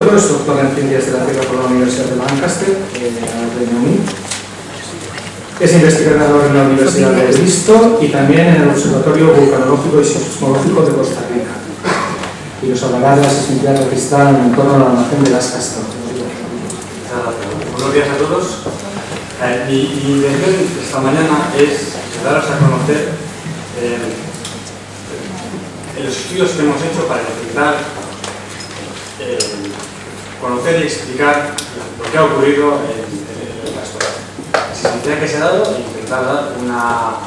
Soto es doctora en Ciencias de la Tierra por la Universidad de Lancaster, en el Reino Unido. Es investigador en la Universidad de Bristol y también en el Observatorio Vulcanológico y Sismológico de Costa Rica. Y nos hablará de la sismicidad registrada en el entorno del almacén de gas Castor. Buenos días a todos. Mi intención esta mañana es daros a conocer los estudios que hemos hecho para intentar conocer y explicar lo que ha ocurrido en el Castor. La sismicidad que se ha dado e intentar dar una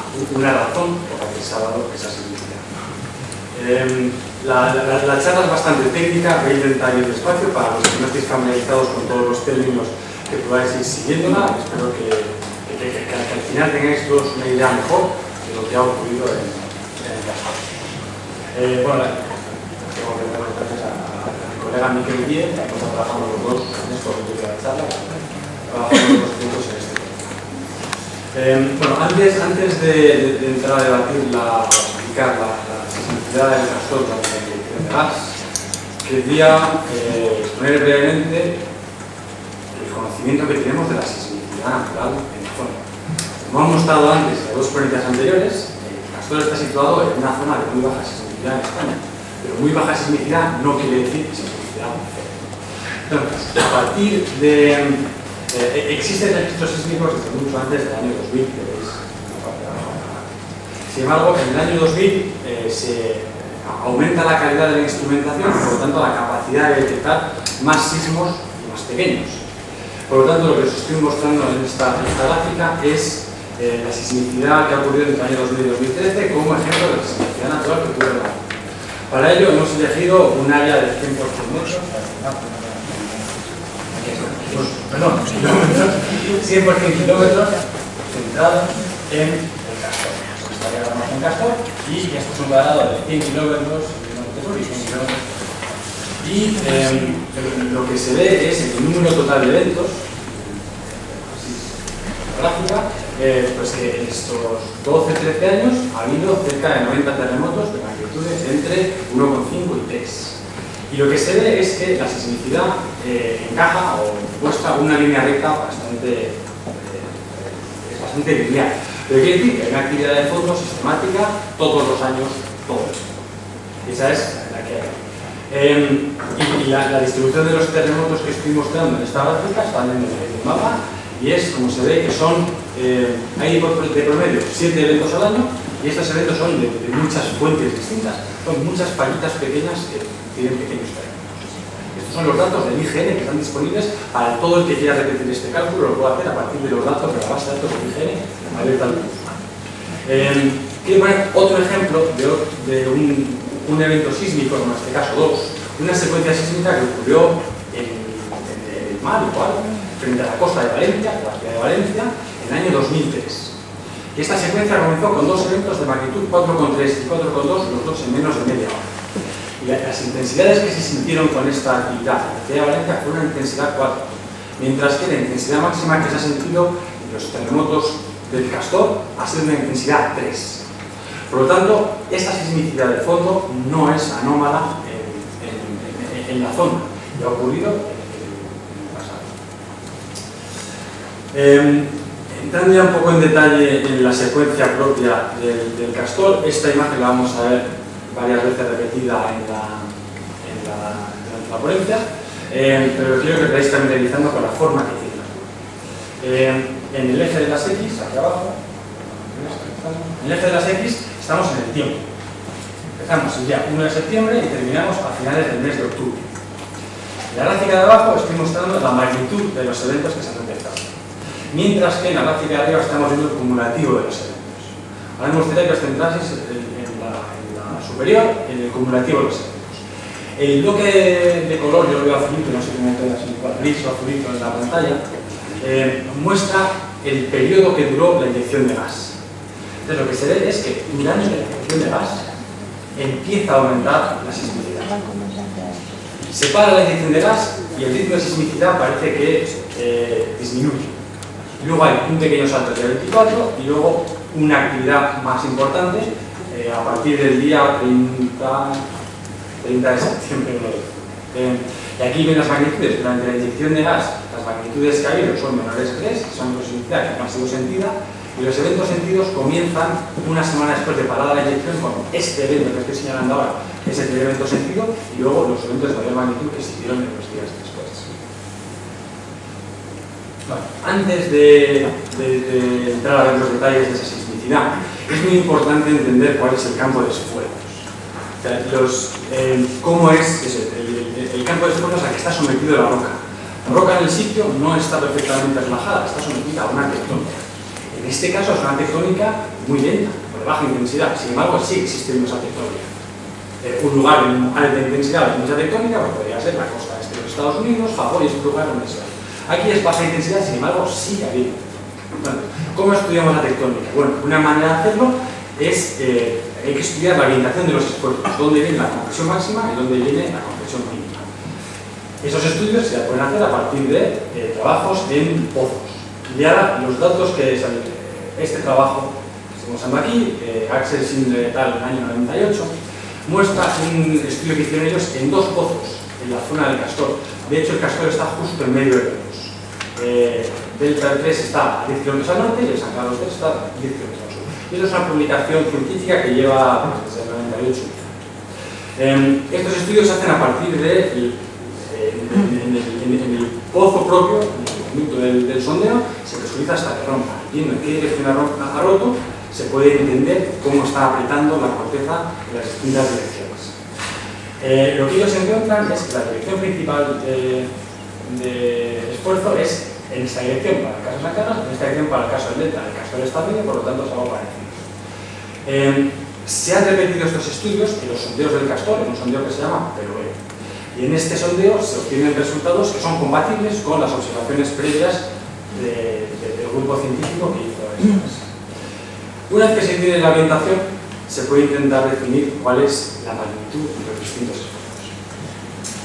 razón por la que se ha dado esa sismicidad. La charla es bastante técnica, voy a intentar ir despacio para los que no estéis familiarizados con todos los términos que podáis ir siguiéndola. Espero que al final tengáis todos una idea mejor de lo que ha ocurrido en el Castor. Bueno, tengo que dar las gracias a mi colega Miquel Díez, que estamos trabajando los dos en esto que de la charla, trabajando los dos puntos en este tema. Bueno, antes de entrar a debatir o explicar la sismicidad del Castor durante la inyección de gas, quería exponer brevemente el conocimiento que tenemos de la sismicidad natural en la zona. Como hemos mostrado antes en las dos ponencias anteriores, el Castor está situado en una zona de muy baja sismicidad en España, pero muy baja sismicidad no quiere decir sismicidad muy fea. Entonces, a partir de... existen registros sísmicos desde mucho antes del año 2000, que veis en la parte de abajo. Sin embargo, en el año 2000 se aumenta la calidad de la instrumentación, por lo tanto la capacidad de detectar más sismos y más pequeños. Por lo tanto, lo que os estoy mostrando en esta gráfica es la sismicidad que ha ocurrido entre el año 2000 y 2013 como ejemplo de la sismicidad natural que ocurre en la zona. Para ello hemos elegido un área de 100 por 100 metros, perdón, 100 por 100 kilómetros centrado en el Castor. Esta área la en Castor y esto es un cuadrado de 100 kilómetros y 100 kilómetros. Y lo que se ve es el número total de eventos, gráfica, pues que en estos 12-13 años ha habido cerca de 90 terremotos de magnitudes entre 1,5 y 3. Y lo que se ve es que la sismicidad encaja o muestra una línea recta bastante lineal. Pero quiere decir que hay una actividad de fondo sistemática todos los años, todo esto. Esa es la que hay. Y la distribución de los terremotos que estoy mostrando en esta gráfica está en el mapa y es, como se ve, que son, hay de promedio 7 eventos al año y estos eventos son de muchas fuentes distintas. Son muchas fallitas pequeñas que tienen pequeños terremotos. Estos son los datos del IGN que están disponibles para todo el que quiera repetir este cálculo, lo puede hacer a partir de los datos de la base de datos del IGN abierta al público. Quiero poner otro ejemplo de un evento sísmico, en este caso dos, una secuencia sísmica que ocurrió en el mar, igual, frente a la costa de Valencia, la ciudad de Valencia, en el año 2003. Y esta secuencia comenzó con dos eventos de magnitud 4,3 y 4,2, los dos en menos de media hora. Y las intensidades que se sintieron con esta actividad en la ciudad de Valencia fue una intensidad 4, mientras que la intensidad máxima que se ha sentido en los terremotos del Castor ha sido una intensidad 3. Por lo tanto, esta sismicidad de fondo no es anómala en la zona y ha ocurrido en el pasado. Entrando ya un poco en detalle en la secuencia propia del Castor, esta imagen la vamos a ver varias veces repetida durante la ponencia, pero quiero que estéis familiarizando con la forma que tiene. En el eje de las X, aquí abajo, en el eje de las X estamos en el tiempo. Empezamos el día 1 de septiembre y terminamos a finales del mes de octubre. En la gráfica de abajo estoy mostrando la magnitud de los eventos que se han detectado, mientras que en la gráfica de arriba estamos viendo el cumulativo de los eventos. Ahora me gustaría que os centraseis en la superior, en el cumulativo de los eventos. El bloque de color, yo lo veo azulito, no sé cómo queda así, gris o azulito en la pantalla, muestra el periodo que duró la inyección de gas. Entonces lo que se ve es que durante la inyección de gas empieza a aumentar la sismicidad. Se para la inyección de gas y el ritmo de sismicidad parece que disminuye. Luego hay un pequeño salto de 24 y luego una actividad más importante a partir del día 30 de septiembre. Y aquí ven las magnitudes. Durante la inyección de gas, las magnitudes que ha habido son menores que 3, que son velocidad que no ha sido sentida, y los eventos sentidos comienzan una semana después de parada la inyección con este evento que estoy señalando ahora, que es el primer evento sentido, y luego los eventos de mayor magnitud que se hicieron en los días después. Bueno, antes de entrar a ver los detalles de esa sismicidad, es muy importante entender cuál es el campo de esfuerzos. O sea, cómo es el campo de esfuerzos al que está sometido la roca. La roca en el sitio no está perfectamente relajada, está sometida a una tectónica. En este caso es una tectónica muy lenta, de baja intensidad, sin embargo sigue existiendo esa tectónica. Un lugar de alta intensidad de mucha tectónica pues podría ser la costa este de los Estados Unidos, Japón, y es un lugar donde se va. Aquí es baja intensidad, sin embargo sigue habiendo. ¿Cómo estudiamos la tectónica? Bueno, una manera de hacerlo es hay que estudiar la orientación de los esfuerzos, dónde viene la compresión máxima y dónde viene la compresión mínima. Esos estudios se pueden hacer a partir de trabajos en pozos. Y ahora los datos que este trabajo que estamos usando aquí, Axel Schindler et al. En el año 98, muestra un estudio que hicieron ellos en 2 pozos en la zona del Castor. De hecho, el Castor está justo en medio de los dos. Delta 3 está a 10 km al norte y el San Carlos 3 está a 10 km al sur. Y eso es una publicación científica que lleva desde el 98. Estos estudios se hacen a partir de en el pozo propio, en el conducto del sondeo, se presuriza hasta que rompa. Viendo en qué dirección ha roto, se puede entender cómo está apretando la corteza en las distintas direcciones. Lo que ellos encuentran es que la dirección principal de esfuerzo es en esta dirección para el caso de San Carlos, en esta dirección para el caso del delta. El Castor está medio, por lo tanto es algo parecido. Se han repetido estos estudios en los sondeos del Castor, en un sondeo que se llama Peroveo. Y en este sondeo se obtienen resultados que son compatibles con las observaciones previas del grupo científico que hizo esto. Una vez que se tiene la orientación, se puede intentar definir cuál es la magnitud de los distintos esfuerzos.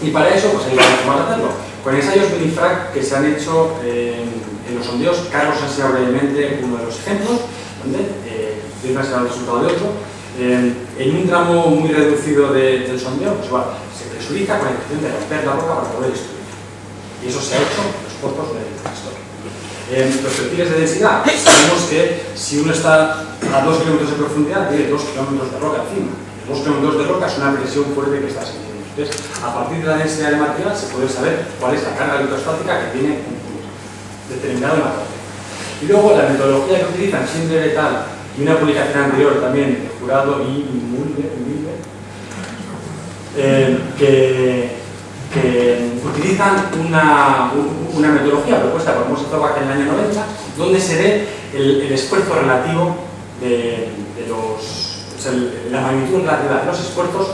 Y para eso, pues hay varias formas de hacerlo. Con ensayos Minifrac que se han hecho en los sondeos, Carlos ha enseñado brevemente uno de los ejemplos, donde tiene que ser el resultado de otro. En un tramo muy reducido del sondeo, pues igual, se presuriza con la intención de romper la roca para poder destruir. Y eso se ha hecho en los pozos del Castor. Los perfiles de densidad, sabemos que si uno está a 2 kilómetros de profundidad, tiene 2 kilómetros de roca encima. 2 kilómetros de roca es una presión fuerte que está sintiendo. Entonces, a partir de la densidad del material se puede saber cuál es la carga electrostática que tiene un punto determinado en la corteza. Y luego la metodología que utilizan Schindler et al. Y una publicación anterior también de Jurado y Mulder, que utilizan una metodología propuesta por Moshe-Zobak en el año 90, donde se ve el esfuerzo relativo de la magnitud relativa de los esfuerzos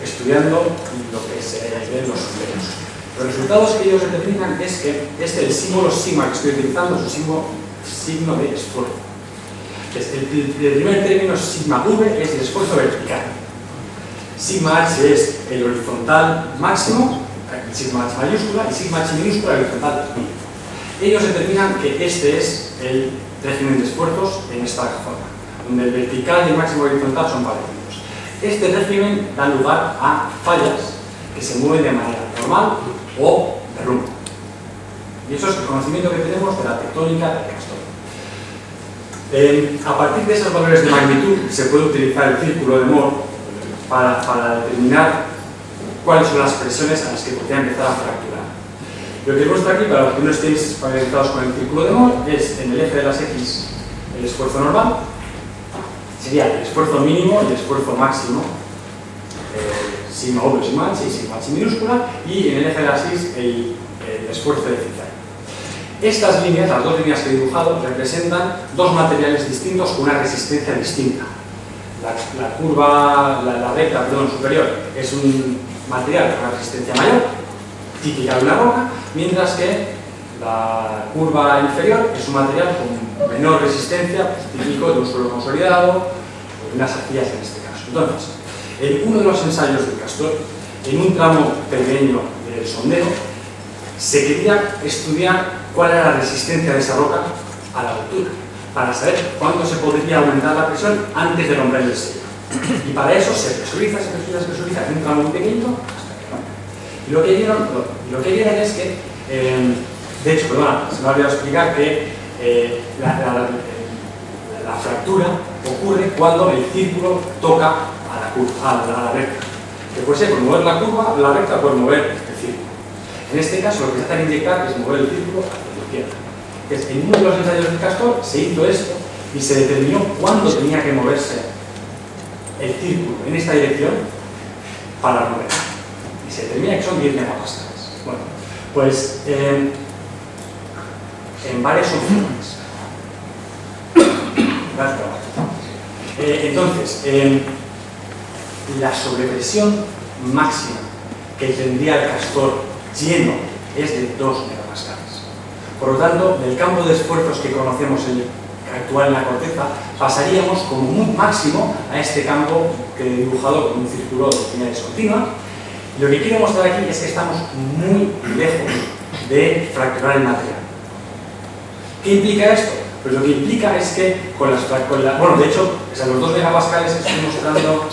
estudiando lo que se ve en los sondeos. Los resultados que ellos determinan es que el símbolo sigma que estoy utilizando es un signo de esfuerzo. El primer término, sigma V, es el esfuerzo vertical. Sigma H es el horizontal máximo, sigma H mayúscula, y sigma H minúscula, el horizontal mínimo. Ellos determinan que este es el régimen de esfuerzos en esta zona, donde el vertical y el máximo horizontal son parecidos. Este régimen da lugar a fallas que se mueven de manera normal o de rumbo. Y eso es el conocimiento que tenemos de la tectónica del Castor. A partir de esos valores de magnitud se puede utilizar el círculo de Mohr para determinar cuáles son las presiones a las que podría empezar a fracturar. Lo que muestra aquí, para los que no estéis familiarizados con el círculo de Mohr, es en el eje de las X el esfuerzo normal, sería el esfuerzo mínimo y el esfuerzo máximo, sigma V, sigma H y sigma H minúscula, y en el eje de las Y el esfuerzo de cizalla. Estas líneas, las dos líneas que he dibujado, representan dos materiales distintos con una resistencia distinta. La curva, la recta, superior es un material con una resistencia mayor, típica de una roca, mientras que la curva inferior es un material con menor resistencia, típico de un suelo consolidado, o unas arcillas en este caso. Entonces, en uno de los ensayos del Castor, en un tramo pequeño del sondeo, se quería estudiar cuál era la resistencia de esa roca a la altura, para saber cuándo se podría aumentar la presión antes de romper el sello. Y para eso se presuriza en un tramo muy pequeño hasta que rompe. Y lo que vieron es que, de hecho, perdona, se me ha olvidado explicar que la fractura ocurre cuando el círculo toca a la recta. Que puede ser por mover la curva, la recta, o por mover el círculo. En este caso, lo que se hace al inyectar es mover el círculo hacia la izquierda. Entonces, en uno de los ensayos del Castor se hizo esto y se determinó cuándo tenía que moverse el círculo en esta dirección para mover. Y se determina que son 10 megapascales. Bueno, pues en varias opciones. Entonces, la sobrepresión máxima que tendría el Castor lleno es de 2 megapascales. Por lo tanto, del campo de esfuerzos que conocemos actual en la corteza, pasaríamos como un máximo a este campo que he dibujado con un círculo de señales continuas. Lo que quiero mostrar aquí es que estamos muy lejos de fracturar el material. ¿Qué implica esto? Pues lo que implica es que bueno, de hecho, los 2 megapascales que estoy mostrando,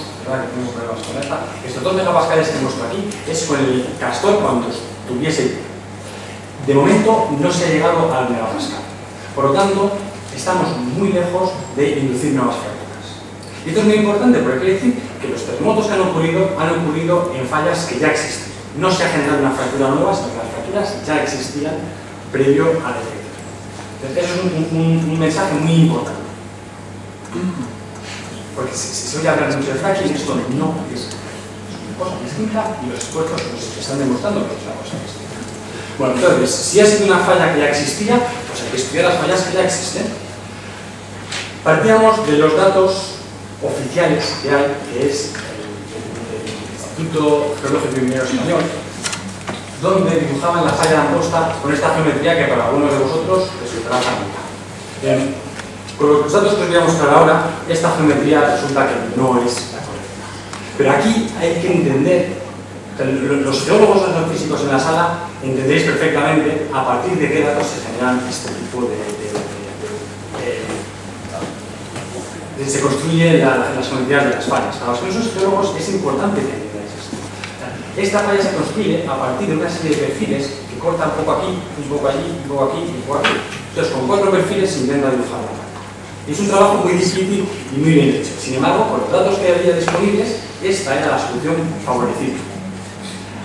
estos 2 megapascales que muestro aquí es con el Castor cuando estuviese. De momento no se ha llegado al megapascal. Por lo tanto, estamos muy lejos de inducir nuevas fracturas. Y esto es muy importante porque quiere decir que los terremotos que han ocurrido en fallas que ya existen. No se ha generado una fractura nueva, sino que las fracturas ya existían previo a la detección. Entonces, eso es un mensaje muy importante. Porque si se oye hablar mucho de fracking, esto no es una cosa distinta y los esfuerzos nos están demostrando que es una cosa distinta. Bueno, entonces, si ha sido una falla que ya existía, pues hay que estudiar las fallas que ya existen. Partíamos de los datos oficiales que hay, que es el Instituto Geológico y Minero Español, donde dibujaban la falla de Amposta con esta geometría que para algunos de vosotros resultará familiar. Con los datos que os voy a mostrar ahora, esta geometría resulta que no es la correcta. Pero aquí hay que entender, los geólogos o los físicos en la sala entenderéis perfectamente a partir de qué datos se generan este tipo se construyen las geometrías de las fallas. Para los geólogos es importante que entendáis esto. Esta falla se construye a partir de una serie de perfiles que cortan un poco aquí, un poco allí, un poco aquí y un poco aquí. Entonces, con 4 perfiles se intenta dibujar la falla. Es un trabajo muy difícil y muy bien hecho. Sin embargo, con los datos que había disponibles, esta era la solución favorecida.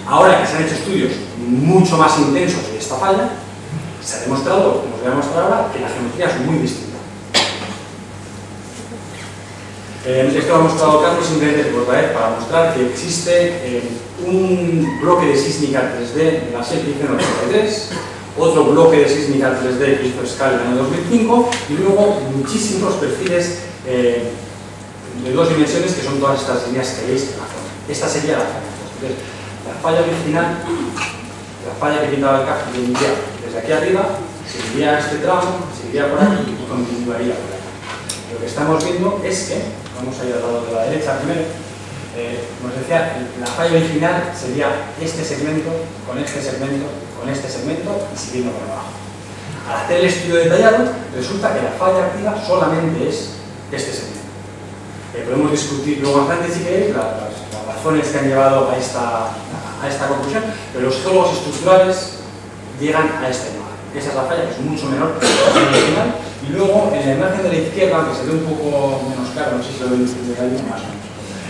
Ahora que se han hecho estudios mucho más intensos de esta falla, se ha demostrado, como os voy a mostrar ahora, que la geometría es muy distinta. Esto lo ha mostrado Carlos simplemente para mostrar que existe un bloque de sísmica 3D de la SEP en el 83, otro bloque de sísmica 3D que hizo Scal en el año 2005 y luego muchísimos perfiles de 2 dimensiones que son todas estas líneas que veis en la zona. Esta sería la falla. Entonces, la falla original, la falla que pintaba el CAF, iría desde aquí arriba, seguiría este tramo, seguiría por aquí y continuaría por aquí. Lo que estamos viendo es que, vamos a ir al lado de la derecha primero, como os decía, la falla original sería este segmento, con este segmento, con este segmento y siguiendo por abajo. Al hacer el estudio detallado, resulta que la falla activa solamente es este segmento. Podemos discutir luego bastante si queréis las razones que han llevado a esta conclusión, pero los geólogos estructurales llegan a este lugar. Esa es la falla, que es mucho menor que la original. Y luego, en la imagen de la izquierda, aunque se ve un poco menos claro, no sé si lo veis desde ahí más o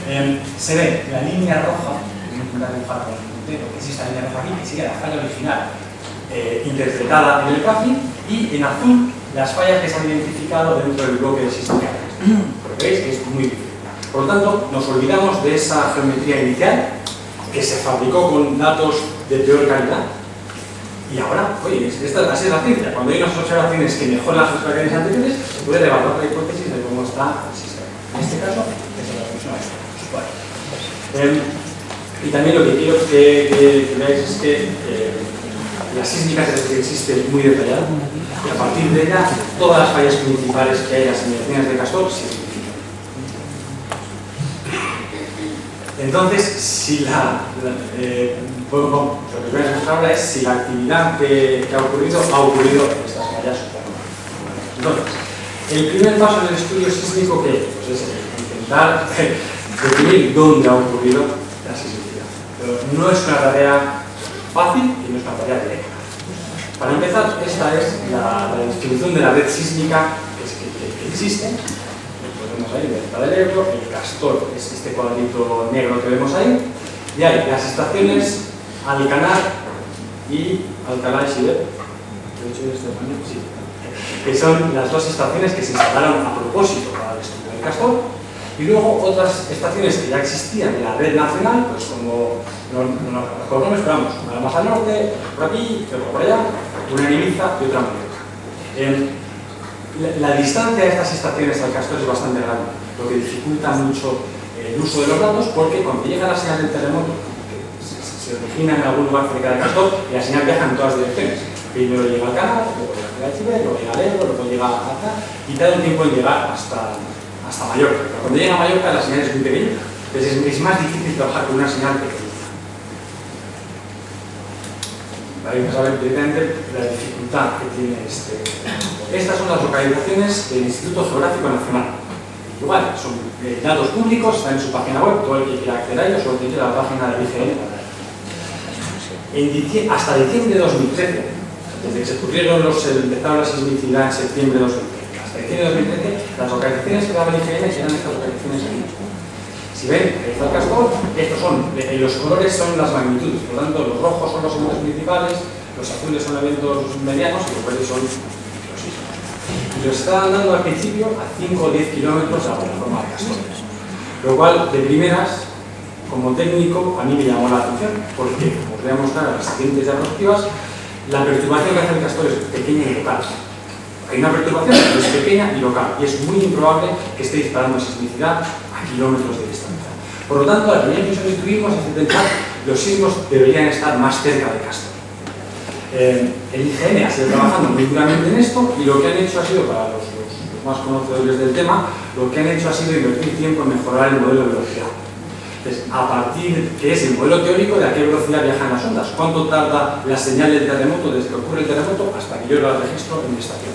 menos, se ve la línea roja, voy a intentar dibujar con el puntero, que es esta línea roja aquí, que sería la falla original interpretada en el CAFI, y en azul las fallas que se han identificado dentro del bloque de sísmica. Porque veis que es muy difícil. Por lo tanto, nos olvidamos de esa geometría inicial que se fabricó con datos de peor calidad. Y ahora, oye, esta es la ciencia. Cuando hay unas observaciones que mejoran las observaciones anteriores, se puede evaluar la hipótesis de cómo está el sistema. En este caso, es la función esta. Y también lo que quiero que veáis es que la sísmica que existe es muy detallada y a partir de ella todas las fallas principales que hay en las simulaciones de Castor se identifican. Entonces, si lo que os voy a mostrar ahora es si la actividad que ha ocurrido en estas fallas supernovas. Entonces, el primer paso en el estudio sísmico que pues es intentar definir dónde ha ocurrido la sismicidad. Pero no es una tarea fácil y no es una tarea directa. Para empezar, esta es la distribución de la red sísmica que existe. Podemos ahí, Delta del Ebro, el Castor es este cuadrito negro que vemos ahí, y hay las estaciones Alcanar y Alcalá de Xivert, sí, que son las dos estaciones que se instalaron a propósito para el estudio del Castor, y luego otras estaciones que ya existían en la red nacional, pues como no los nombres, pero vamos, una más al norte, por aquí, otra por allá, una en Ibiza y otra en Mallorca. La distancia de estas estaciones al Castor es bastante grande, lo que dificulta mucho el uso de los datos, porque cuando llega la señal del terremoto, que se origina en algún lugar cerca del Castor, y la señal viaja en todas direcciones. Primero llega al canal, luego llega al Chile, luego llega al Ebro, luego llega a acá, y tarda un tiempo en llegar hasta Mallorca. Pero cuando llega a Mallorca la señal es muy pequeña, entonces es más difícil trabajar con una señal pequeña. Ahí vamos a ver directamente la dificultad que tiene este. Estas son las localizaciones del Instituto Geográfico Nacional. Igual, son datos públicos, están en su página web, todo el que quiera acceder a ellos, solo tiene que ir a la página del IGN. Hasta diciembre de 2013, desde que se empezaron la sismicidad en septiembre de 2013, hasta diciembre de 2013, las localizaciones que daba el IGN eran estas localizaciones aquí. Si ven, ahí está el Castor, estos son, los colores son las magnitudes, por lo tanto, los rojos son los eventos principales, los azules son eventos medianos y los verdes son los sismos. Y los estaban dando al principio a 5 o 10 kilómetros de la plataforma del Castor. Lo cual, de primeras, como técnico, a mí me llamó la atención, porque, como os voy a mostrar en las siguientes diapositivas, la perturbación que hace el Castor es pequeña y local. Hay una perturbación que es pequeña y local, y es muy improbable que esté disparando sismicidad a kilómetros de distancia. Por lo tanto, la primera conclusión que tuvimos es intentar los sismos deberían estar más cerca del Castor. El IGN ha sido trabajando muy duramente en esto, y lo que han hecho ha sido, para los más conocedores del tema, lo que han hecho ha sido invertir tiempo en mejorar el modelo de velocidad. Entonces, a partir, que es el modelo teórico de a qué velocidad viajan las ondas, cuánto tarda la señal del terremoto desde que ocurre el terremoto hasta que yo la registro en mi estación,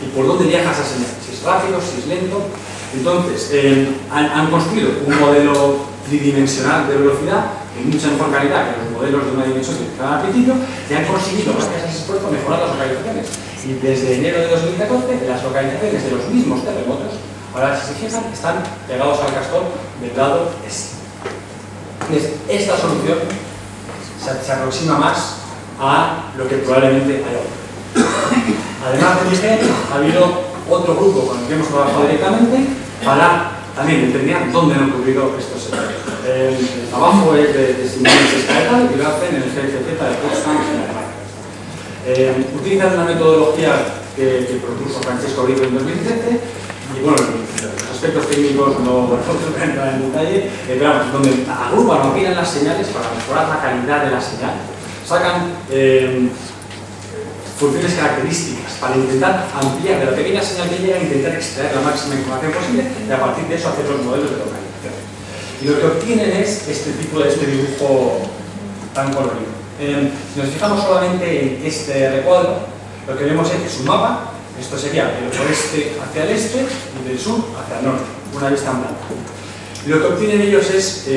y por dónde viaja esa señal, si es rápido, si es lento. Entonces, han construido un modelo tridimensional de velocidad de mucha mejor calidad que los modelos de una dimensión que estaban al principio, y han conseguido, gracias a ese esfuerzo, mejorar las localizaciones. Y desde enero de 2014, las localizaciones de los mismos terremotos, ahora si se fijan, están pegados al Castor del lado este. Entonces, esta solución se aproxima más a lo que probablemente haya ocurrido. Además de IGN, ha habido otro grupo con el que hemos trabajado directamente para también determinar dónde han ocurrido estos eventos. El trabajo es de Siemens Escaetal y lo hacen en el GFZ de Potsdam en Alemania. Utilizan una metodología que propuso Francesco Rico en 2013, y bueno, los aspectos técnicos no voy a entrar en detalle, pero vamos, donde agrupan o apilan las señales para mejorar la calidad de la señal. Sacan funciones características para intentar ampliar de la pequeña señal que llega, intentar extraer la máxima información posible y a partir de eso hacer los modelos de localización. Y lo que obtienen es este dibujo tan colorido. Si nos fijamos solamente en este recuadro, lo que vemos es que es un mapa. Esto sería del oeste hacia el este y del sur hacia el norte, una vista en blanco. Y lo que obtienen ellos es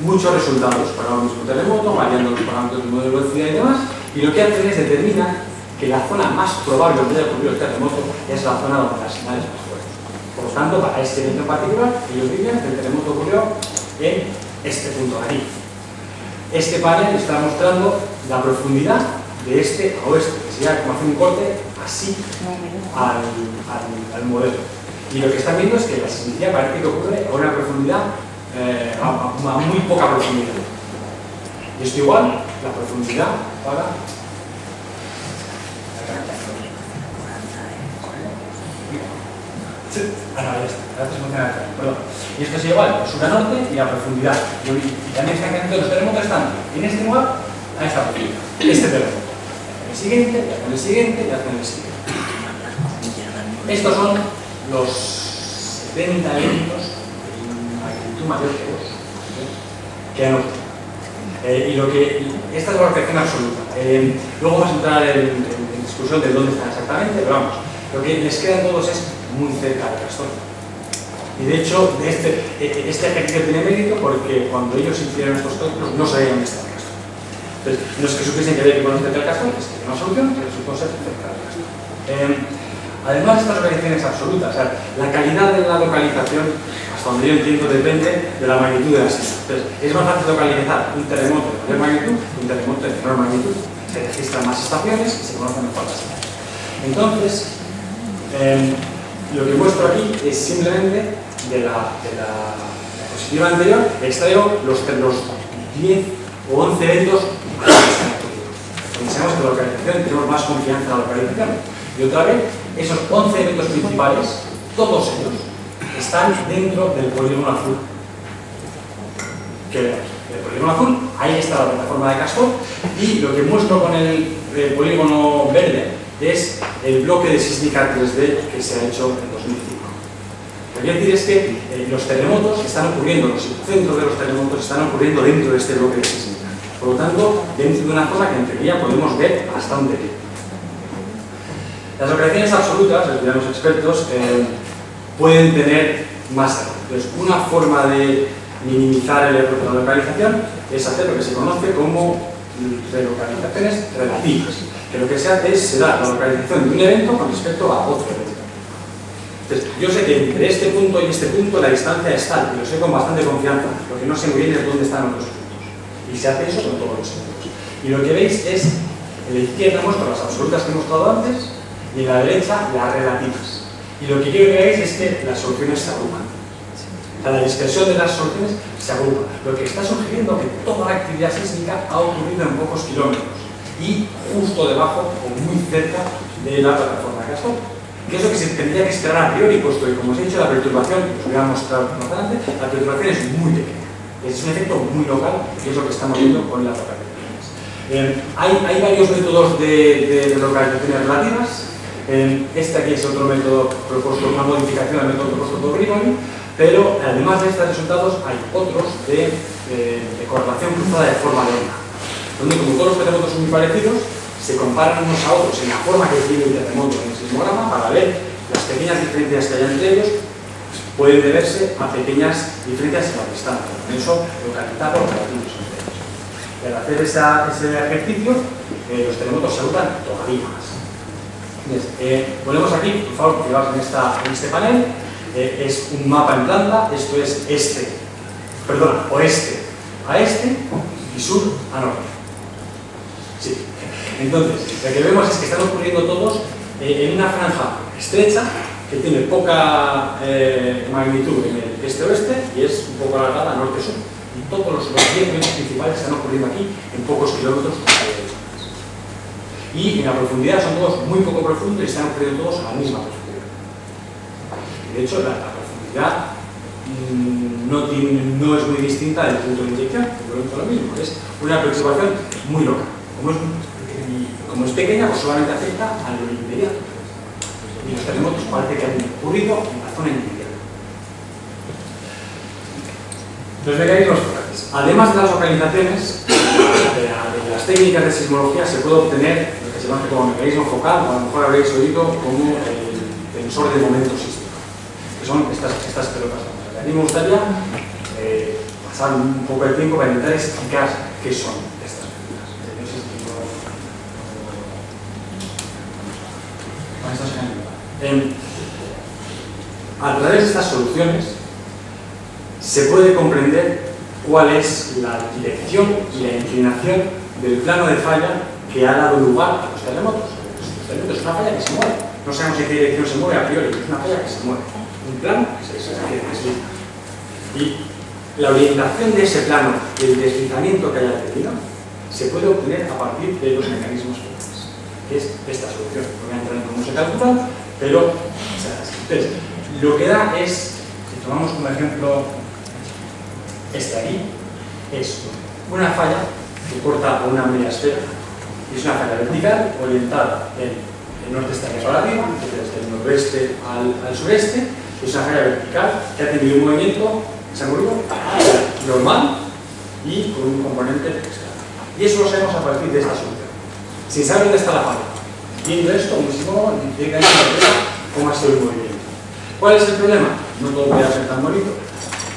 muchos resultados para un mismo terremoto, variando los parámetros del modelo de velocidad y demás, y lo que hacen es determinar que la zona más probable donde haya ocurrido el terremoto es la zona donde la señal es más fuerte. Por lo tanto, para este evento en particular, ellos dicen que el terremoto ocurrió en este punto de aquí. Este panel está mostrando la profundidad de este a oeste, que sería como hacer un corte así al modelo. Y lo que están viendo es que la sismicidad parece que ocurre a una profundidad, a muy poca profundidad. Y esto igual, la profundidad para... ya está, gracias funciona acá, perdón. Y esto es igual, sur a norte y la profundidad. Y también están que los terremotos están en este lugar, a esta profundidad. Este terremoto. El siguiente, y hacen el siguiente, y hacen el siguiente. Estos son los 70 eventos de magnitud mayor que 2 que han ocurrido. Esta es la perfección absoluta. Luego vamos a entrar en discusión de dónde están exactamente, pero vamos, lo que les queda a todos es muy cerca del Castor. Y de hecho, este ejercicio tiene mérito porque cuando ellos hicieron estos cálculos no sabían dónde estaba el Castor. Entonces, no es que supiesen que había que poner cerca del castor, es que hay una solución que resultó ser cerca del castor. Además, estas localizaciones absolutas, o sea, la calidad de la localización, hasta donde yo entiendo, depende de la magnitud de la sisma. Entonces, es más fácil localizar un terremoto de mayor magnitud que un terremoto de menor magnitud. Se registran más estaciones y se conocen mejor las señales. Entonces, lo que muestro aquí es simplemente de la diapositiva anterior, extraigo los 10 o 11 eventos que han ocurrido. Donde sabemos que la localización tenemos más confianza en la localización. Y otra vez, esos 11 eventos principales, todos ellos, están dentro del polígono azul. ¿Qué vemos? El polígono azul, ahí está la plataforma de Castor, y lo que muestro con el polígono verde es el bloque de sísmica 3D que se ha hecho en 2005. Lo que quiero decir es que los terremotos están ocurriendo, los centros de los terremotos están ocurriendo dentro de este bloque de sísmica. Por lo tanto, dentro de una zona que en teoría podemos ver hasta dónde viene. Las localizaciones absolutas, les dirán los expertos, pueden tener más error. Entonces, una forma de minimizar el error de la localización es hacer lo que se conoce como relocalizaciones relativas, que lo que se hace es se da la localización de un evento con respecto a otro evento. Entonces, yo sé que entre este punto y este punto la distancia es tal, y lo sé con bastante confianza, lo que no sé muy bien es dónde están otros puntos. Y se hace eso con todos los eventos. Y lo que veis es, en la izquierda muestro las absolutas que he mostrado antes, y en la derecha las relativas. Y lo que quiero que veáis es que las soluciones se agrupan. O sea, la dispersión de las soluciones se agrupa. Lo que está sugiriendo que toda la actividad sísmica ha ocurrido en pocos kilómetros y justo debajo o muy cerca de la plataforma de Castor. Que es lo que se tendría que esperar a priori, puesto que, como os he dicho, la perturbación, os voy a mostrar más adelante, la perturbación es muy pequeña. Es un efecto muy local, que es lo que estamos viendo con las localizaciones. Hay varios métodos de localizaciones relativas. Este aquí es otro método propuesto, una modificación del método propuesto por Grigori, pero además de estos resultados hay otros de correlación cruzada de forma lenta, donde como todos los terremotos son muy parecidos, se comparan unos a otros en la forma que tiene el terremoto en el sismograma para ver las pequeñas diferencias que hay entre ellos, pueden deberse a pequeñas diferencias en la distancia, con eso localizar los relativos entre ellos. Y al hacer ese ejercicio, los terremotos se agrupan todavía más. Ponemos aquí, por favor, fijaos en este panel, es un mapa en planta, esto es oeste a este y sur a norte. Sí. Entonces, lo que vemos es que están ocurriendo todos en una franja estrecha que tiene poca magnitud en el este-oeste y es un poco alargada norte-sur. Y todos los 10 eventos principales están ocurriendo aquí en pocos kilómetros. Y en la profundidad son todos muy poco profundos y están ocurriendo todos a la misma profundidad. De hecho, la profundidad no es muy distinta del punto de inyección, es lo mismo, es una perturbación muy loca. Como es pequeña, pues solamente afecta a lo inmediato. Y los terremotos parece que han ocurrido en la zona inmediata. Los mecanismos focales. Además de las localizaciones, de las técnicas de sismología se puede obtener lo que se conoce como mecanismo focal, o a lo mejor habréis oído como el tensor de momento sísmico, que son estas pelotas. A mí me gustaría pasar un poco de tiempo para intentar explicar qué son estas pelotas. No sé si a través de estas soluciones se puede comprender cuál es la dirección y la inclinación del plano de falla que ha dado lugar a los terremotos. Los terremotos es una falla que se mueve. No sabemos en qué dirección se mueve a priori, es una falla que se mueve. Un plano que se desliza. Y la orientación de ese plano, el deslizamiento que haya tenido, se puede obtener a partir de los mecanismos focales, que es esta solución. No voy a entrar en cómo se calcula, pero entonces, lo que da es, si tomamos como ejemplo este aquí, es una falla que corta una media esfera, y es una falla vertical orientada en el norte externo para arriba, desde el noroeste al sureste, es una falla vertical que ha tenido un movimiento, se ha movido normal y con un componente externo. Y eso lo sabemos a partir de esta solución. Sin saber dónde está la falla. Viendo esto, muchísimo, directamente cómo ha sido el movimiento. ¿Cuál es el problema? No todo puede ser tan bonito.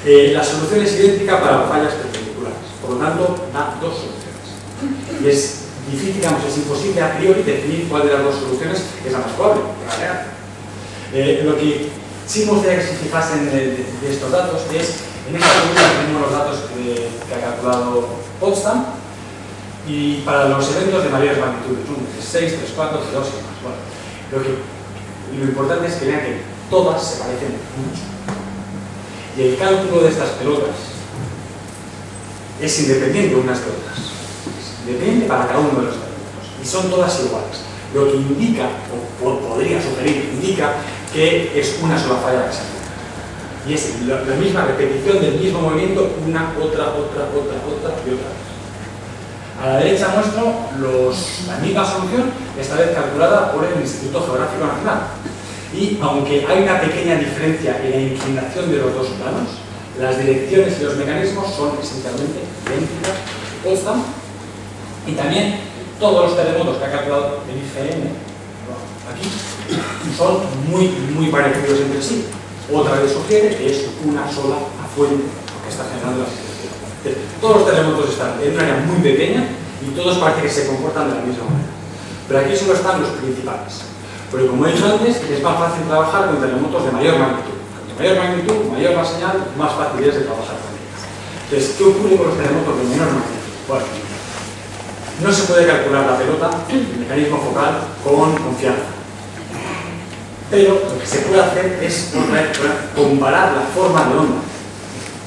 La solución es idéntica para fallas perpendiculares. Por lo tanto, da dos soluciones. y es difícil, digamos, es imposible a priori definir cuál de las dos soluciones es la más probable. Lo que sí me gustaría que se fijasen de estos datos es, en esta pregunta tenemos los datos que ha calculado Potsdam, y para los eventos de mayores magnitudes, 1, 6, 3, 4, 2 y más. Bueno, lo importante es que vean que todas se parecen mucho. Y el cálculo de estas pelotas es independiente unas de otras. Es independiente para cada uno de los terremotos. Y son todas iguales. Lo que indica, o podría sugerir, indica que es una sola falla que se aplica. Y es la misma repetición del mismo movimiento, una, otra y otra vez. A la derecha muestro la misma solución, esta vez calculada por el Instituto Geográfico Nacional. Y aunque hay una pequeña diferencia en la inclinación de los dos planos, las direcciones y los mecanismos son esencialmente idénticas en Potsdam. Y también todos los terremotos que ha calculado el IGN aquí son muy parecidos entre sí. Otra vez sugiere que es una sola fuente que está generando la situación. Todos los terremotos están en un área muy pequeña y todos parece que se comportan de la misma manera. Pero aquí solo están los principales. Porque como he dicho antes, es más fácil trabajar con terremotos de mayor magnitud. Cuanto mayor magnitud, mayor la señal, más fácil es de trabajar con ellos. Entonces, ¿qué ocurre con los terremotos de menor magnitud? Bueno, no se puede calcular la pelota, el mecanismo focal, con confianza. Pero lo que se puede hacer es comparar la forma de onda,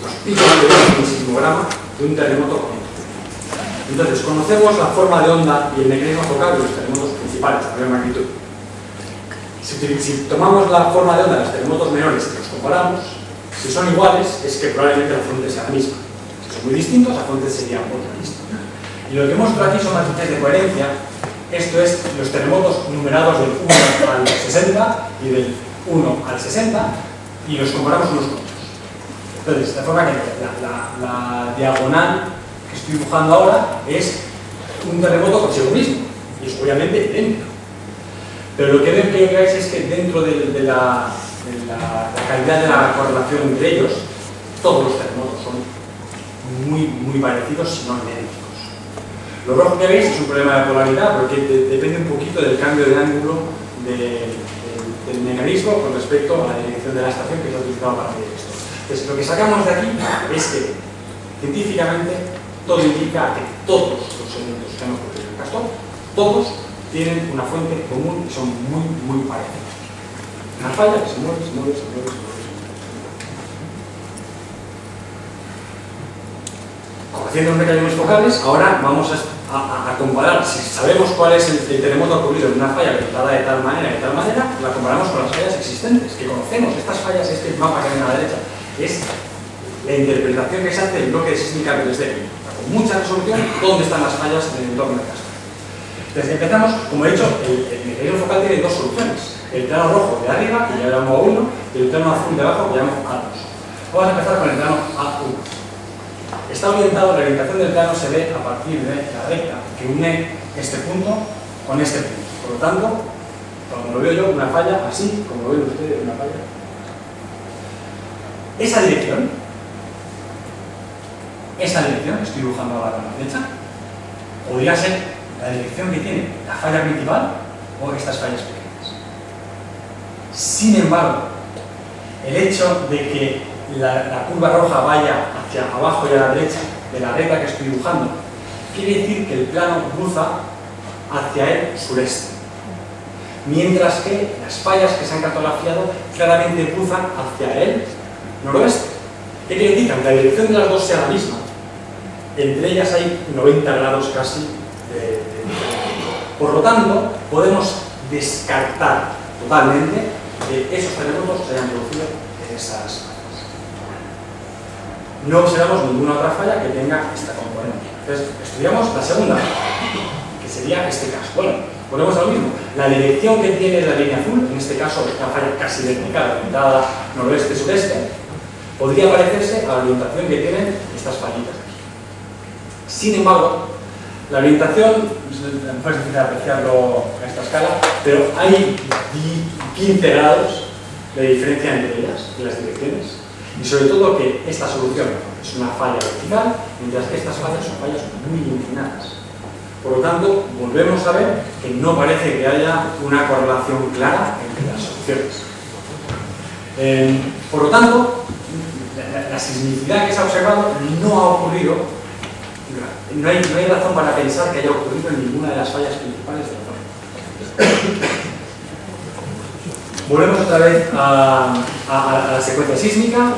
los picos de onda en el sismograma de un terremoto con otro. Entonces, conocemos la forma de onda y el mecanismo focal de los terremotos principales, de mayor magnitud. Si tomamos la forma de onda de los terremotos menores y los comparamos, si son iguales, es que probablemente la fuente sea la misma. Si son muy distintos, la fuente sería otra distinta. Y lo que muestro aquí son matrices de coherencia. Esto es los terremotos numerados del 1 al 60 y del 1 al 60, y los comparamos unos con otros. Entonces, de forma que la diagonal que estoy dibujando ahora es un terremoto consigo mismo, y es obviamente idéntico. Pero lo que quiero que veáis es que dentro de la calidad de la correlación entre ellos, todos los terremotos son muy parecidos, si no idénticos. Lo rojo que veis es un problema de polaridad, porque depende un poquito del cambio de ángulo del mecanismo con respecto a la dirección de la estación que se ha utilizado para medir esto. Entonces, lo que sacamos de aquí es que, científicamente, todo indica que todos los eventos que han ocurrido en el Castor, todos tienen una fuente común y son muy parecidos. Una falla que se mueve. Conociendo los mecanismos focales, ahora vamos a comparar, si sabemos cuál es el terremoto ocurrido en una falla orientada de tal manera, la comparamos con las fallas existentes, que conocemos. Estas fallas, este mapa que ven a la derecha, es la interpretación que se hace del bloque de sísmica del desdén. Con mucha resolución, ¿dónde están las fallas en el entorno del Castor? Entonces empezamos, como he dicho, el mecanismo focal tiene dos soluciones. El plano rojo de arriba, que ya llamo A1, y el plano azul de abajo, que llamo A2. Vamos a empezar con el plano A1. Está orientado, la orientación del plano se ve a partir de la recta que une este punto con este punto. Por lo tanto, como lo veo yo, una falla así, como lo ven ustedes, una falla. Esa dirección, estoy dibujando ahora a la derecha, podría ser la dirección que tiene la falla principal o estas fallas pequeñas. Sin embargo, el hecho de que la curva roja vaya hacia abajo y a la derecha de la recta que estoy dibujando quiere decir que el plano cruza hacia el sureste, mientras que las fallas que se han cartografiado claramente cruzan hacia el noroeste. ¿Qué quiere decir? Que aunque la dirección de las dos sea la misma, entre ellas hay 90 grados casi de diferencia. Por lo tanto, podemos descartar totalmente que esos terremotos se hayan producido en esas fallas. No observamos ninguna otra falla que tenga esta componente. Entonces, estudiamos la segunda, que sería este caso. Bueno, volvemos a lo mismo. La dirección que tiene la línea azul, en este caso una falla casi vertical, orientada noroeste-sureste, podría parecerse a la orientación que tienen estas fallitas aquí. Sin embargo, la orientación, no es difícil apreciarlo a esta escala, pero hay 15 grados de diferencia entre ellas, en las direcciones. Y sobre todo que esta solución es una falla vertical, mientras que estas fallas son fallas muy inclinadas. Por lo tanto, volvemos a ver que no parece que haya una correlación clara entre las opciones. Por lo tanto, la sismicidad que se ha observado no ha ocurrido, no hay razón para pensar que haya ocurrido en ninguna de las fallas principales de la zona. Volvemos otra vez a la secuencia sísmica.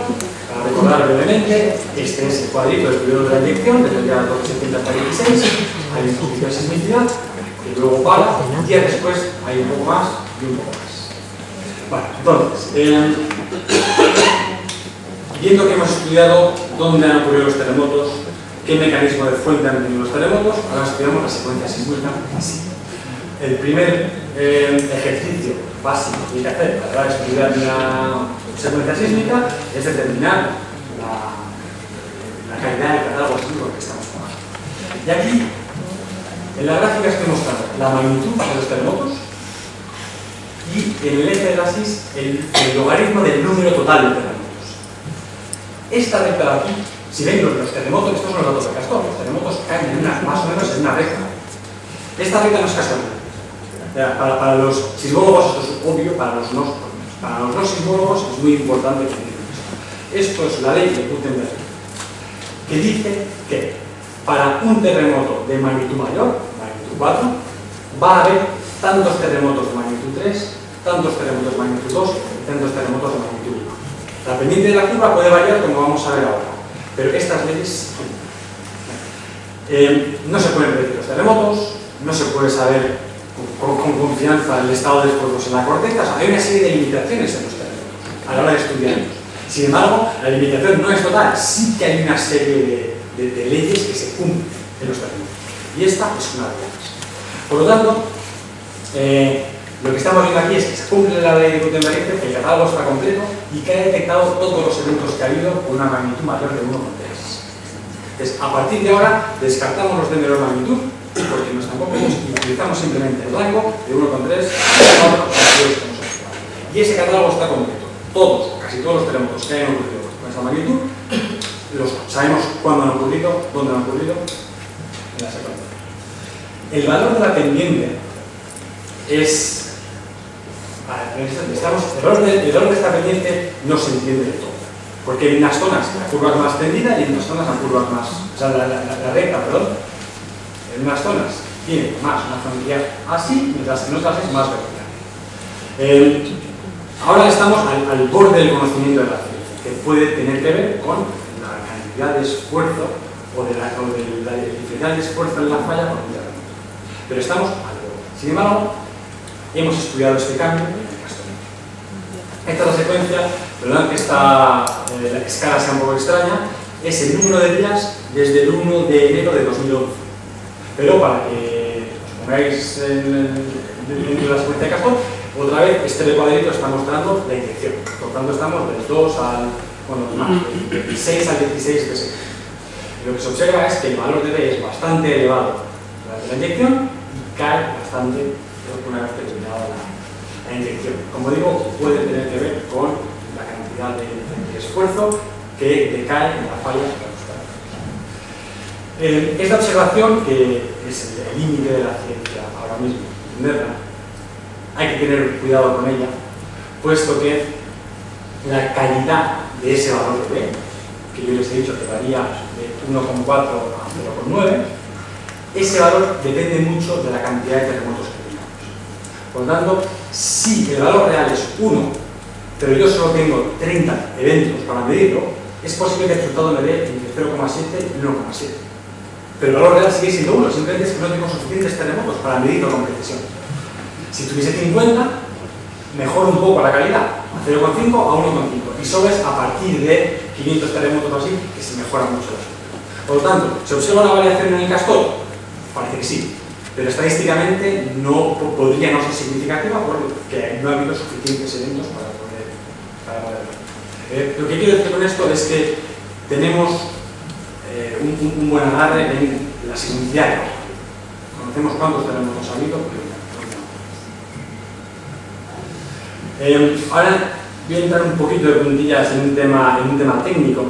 Para recordar brevemente, este es el cuadrito del periodo de la inyección, desde el día 12 de septiembre hasta el 16, hay un poquito de sismicidad, y luego para, y días después hay un poco más y un poco más. Vale, entonces, viendo que hemos estudiado dónde han ocurrido los terremotos, qué mecanismo de fuente han tenido los terremotos, ahora estudiamos la secuencia sísmica así. El primer ejercicio básico que hay que hacer a la hora de estudiar una secuencia sísmica es determinar la calidad del catálogo sísmico que estamos trabajando. Y aquí, en la gráfica estoy mostrando la magnitud de los terremotos y en el eje de la SIS el logaritmo del número total de terremotos. Esta recta de aquí, si ven los terremotos, estos son los datos de Castor, los terremotos caen más o menos en una recta. Esta recta no es casualidad. Para los sismólogos esto es obvio, para los no sismólogos es muy importante que entiendan esto. Esto es la ley de Gutenberg, que dice que para un terremoto de magnitud mayor, magnitud 4, va a haber tantos terremotos de magnitud 3, tantos terremotos de magnitud 2 y tantos terremotos de magnitud 1. La pendiente de la curva puede variar, como vamos a ver ahora, pero estas leyes no se pueden predecir los terremotos, no se puede saber con confianza el estado de esfuerzos en la corteza. O sea, hay una serie de limitaciones en los terremotos a la hora de estudiarlos. Sin embargo, la limitación no es total, sí que hay una serie de leyes que se cumplen en los terremotos. Y esta es una de ellas. Por lo tanto, lo que estamos viendo aquí es que se cumple la ley de Gutenberg, que el catálogo está completo y que ha detectado todos los eventos que ha habido con una magnitud mayor de 1,3. Entonces, a partir de ahora, descartamos los de menor magnitud, porque no están complejos, y utilizamos simplemente el rango de 1,3, 4, 2, y ese catálogo está completo. Todos, casi todos los terremotos que hayan ocurrido con esa magnitud, sabemos cuándo han ocurrido, dónde han ocurrido, en la secuencia. El valor de la pendiente es... el valor de esta pendiente no se entiende de todo, porque en unas zonas la curva es más tendida y en otras zonas la curva es más... O sea, la recta, perdón, en unas zonas tiene más una geometría así, mientras que en otras es más vertical. Ahora estamos al borde del conocimiento de la ciencia, que puede tener que ver con la cantidad de esfuerzo o de la diferencial de esfuerzo en la falla por un terremoto. Pero estamos al borde. Sin embargo, hemos estudiado este cambio en el Castor. Esta es la secuencia, perdón que la escala sea un poco extraña, es el número de días desde el 1 de enero de 2011. Pero para que os pongáis dentro de la secuencia de Castor, otra vez este cuadrito está mostrando la inyección. Por tanto, estamos del 2 al, del 16 al 16 de septiembre. Lo que se observa es que el valor de D es bastante elevado durante la inyección y cae bastante una vez terminada la inyección. Como digo, puede tener que ver con la cantidad de esfuerzo que decae en la falla. Esta observación, que es el límite de la ciencia ahora mismo, entenderla, hay que tener cuidado con ella, puesto que la calidad de ese valor de B, que yo les he dicho que varía de 1,4 a 0,9, ese valor depende mucho de la cantidad de terremotos que tengamos. Por lo tanto, si el valor real es 1, pero yo solo tengo 30 eventos para medirlo, es posible que el resultado me dé entre 0,7 y 1,7. Pero el valor real sigue siendo 1, simplemente es que no tengo suficientes terremotos para medirlo con precisión. Si tuviese 50, mejora un poco la calidad, a 0,5 a 1,5. Y solo es a partir de 500 terremotos o así que se mejora mucho la situación. Por lo tanto, ¿se observa una variación en el Castor? Parece que sí, pero estadísticamente no podría no ser significativa porque no ha habido suficientes eventos para poder verlo. Lo que quiero decir con esto es que tenemos un buen agarre en la sismicidad. Conocemos cuántos terremotos ha habido. Ahora voy a entrar un poquito de puntillas en un tema técnico,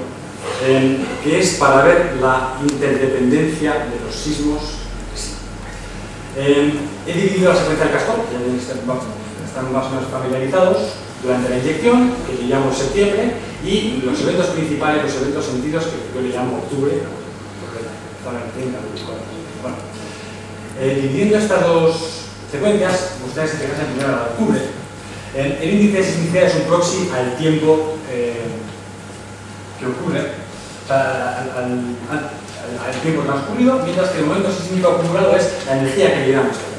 que es para ver la interdependencia de los sismos. He dividido la secuencia del castor, que están más o menos familiarizados, durante la inyección, que le llamo septiembre, y los eventos principales, los eventos sentidos, que yo le llamo octubre, porque están en 30, 24. Bueno, dividiendo estas dos secuencias, ustedes se fijan primero a octubre. El índice de sismicidad es un proxy al tiempo que ocurre, o sea, al tiempo transcurrido, mientras que el momento sísmico acumulado es la energía que le dan los terremotos.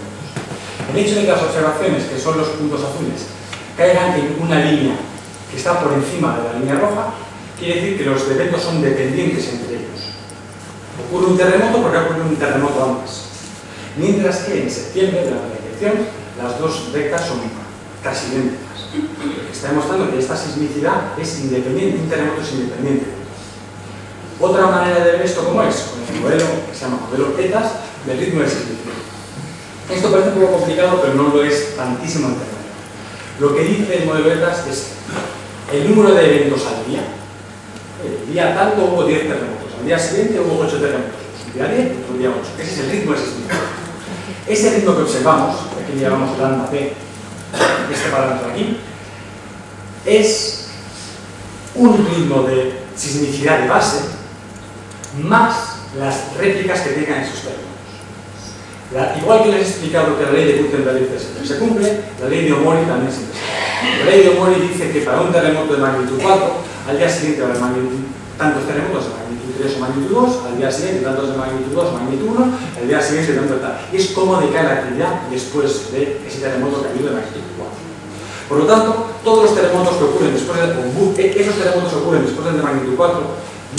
El hecho de que las observaciones, que son los puntos azules, caigan en una línea que está por encima de la línea roja, quiere decir que los eventos son dependientes entre ellos. Ocurre un terremoto porque ha ocurrido un terremoto antes. Mientras que en septiembre, durante la inyección, las dos rectas son casi idénticas. Lo que está demostrando que esta sismicidad es independiente, un terremoto es independiente. Otra manera de ver esto como es, con el modelo que se llama modelo ETAS del ritmo de sismicidad. Esto parece un poco complicado, pero no lo es tantísimo en terreno. Lo que dice el modelo ETAS es el número de eventos al día. El día tanto hubo 10 terremotos, al día siguiente hubo 8 terremotos, un día 10, otro día 8. Ese es el ritmo de sismicidad. Ese ritmo que observamos, aquí le llamamos lambda P, este parámetro aquí, es un ritmo de sismicidad de base más las réplicas que tengan esos términos. Igual que les he explicado que la ley de Gutenberg se cumple, la ley de Omori también se cumple. La ley de Omori dice que para un terremoto de magnitud 4, al día siguiente va a haber tantos terremotos de magnitud 3 o magnitud 2, al día siguiente tantos de magnitud 2 o magnitud 1, al día siguiente tanto de tal. Y es como decae la actividad después de ese terremoto que ha habido de magnitud 4. Por lo tanto, todos los terremotos que ocurren después de, esos terremotos que ocurren después del de magnitud 4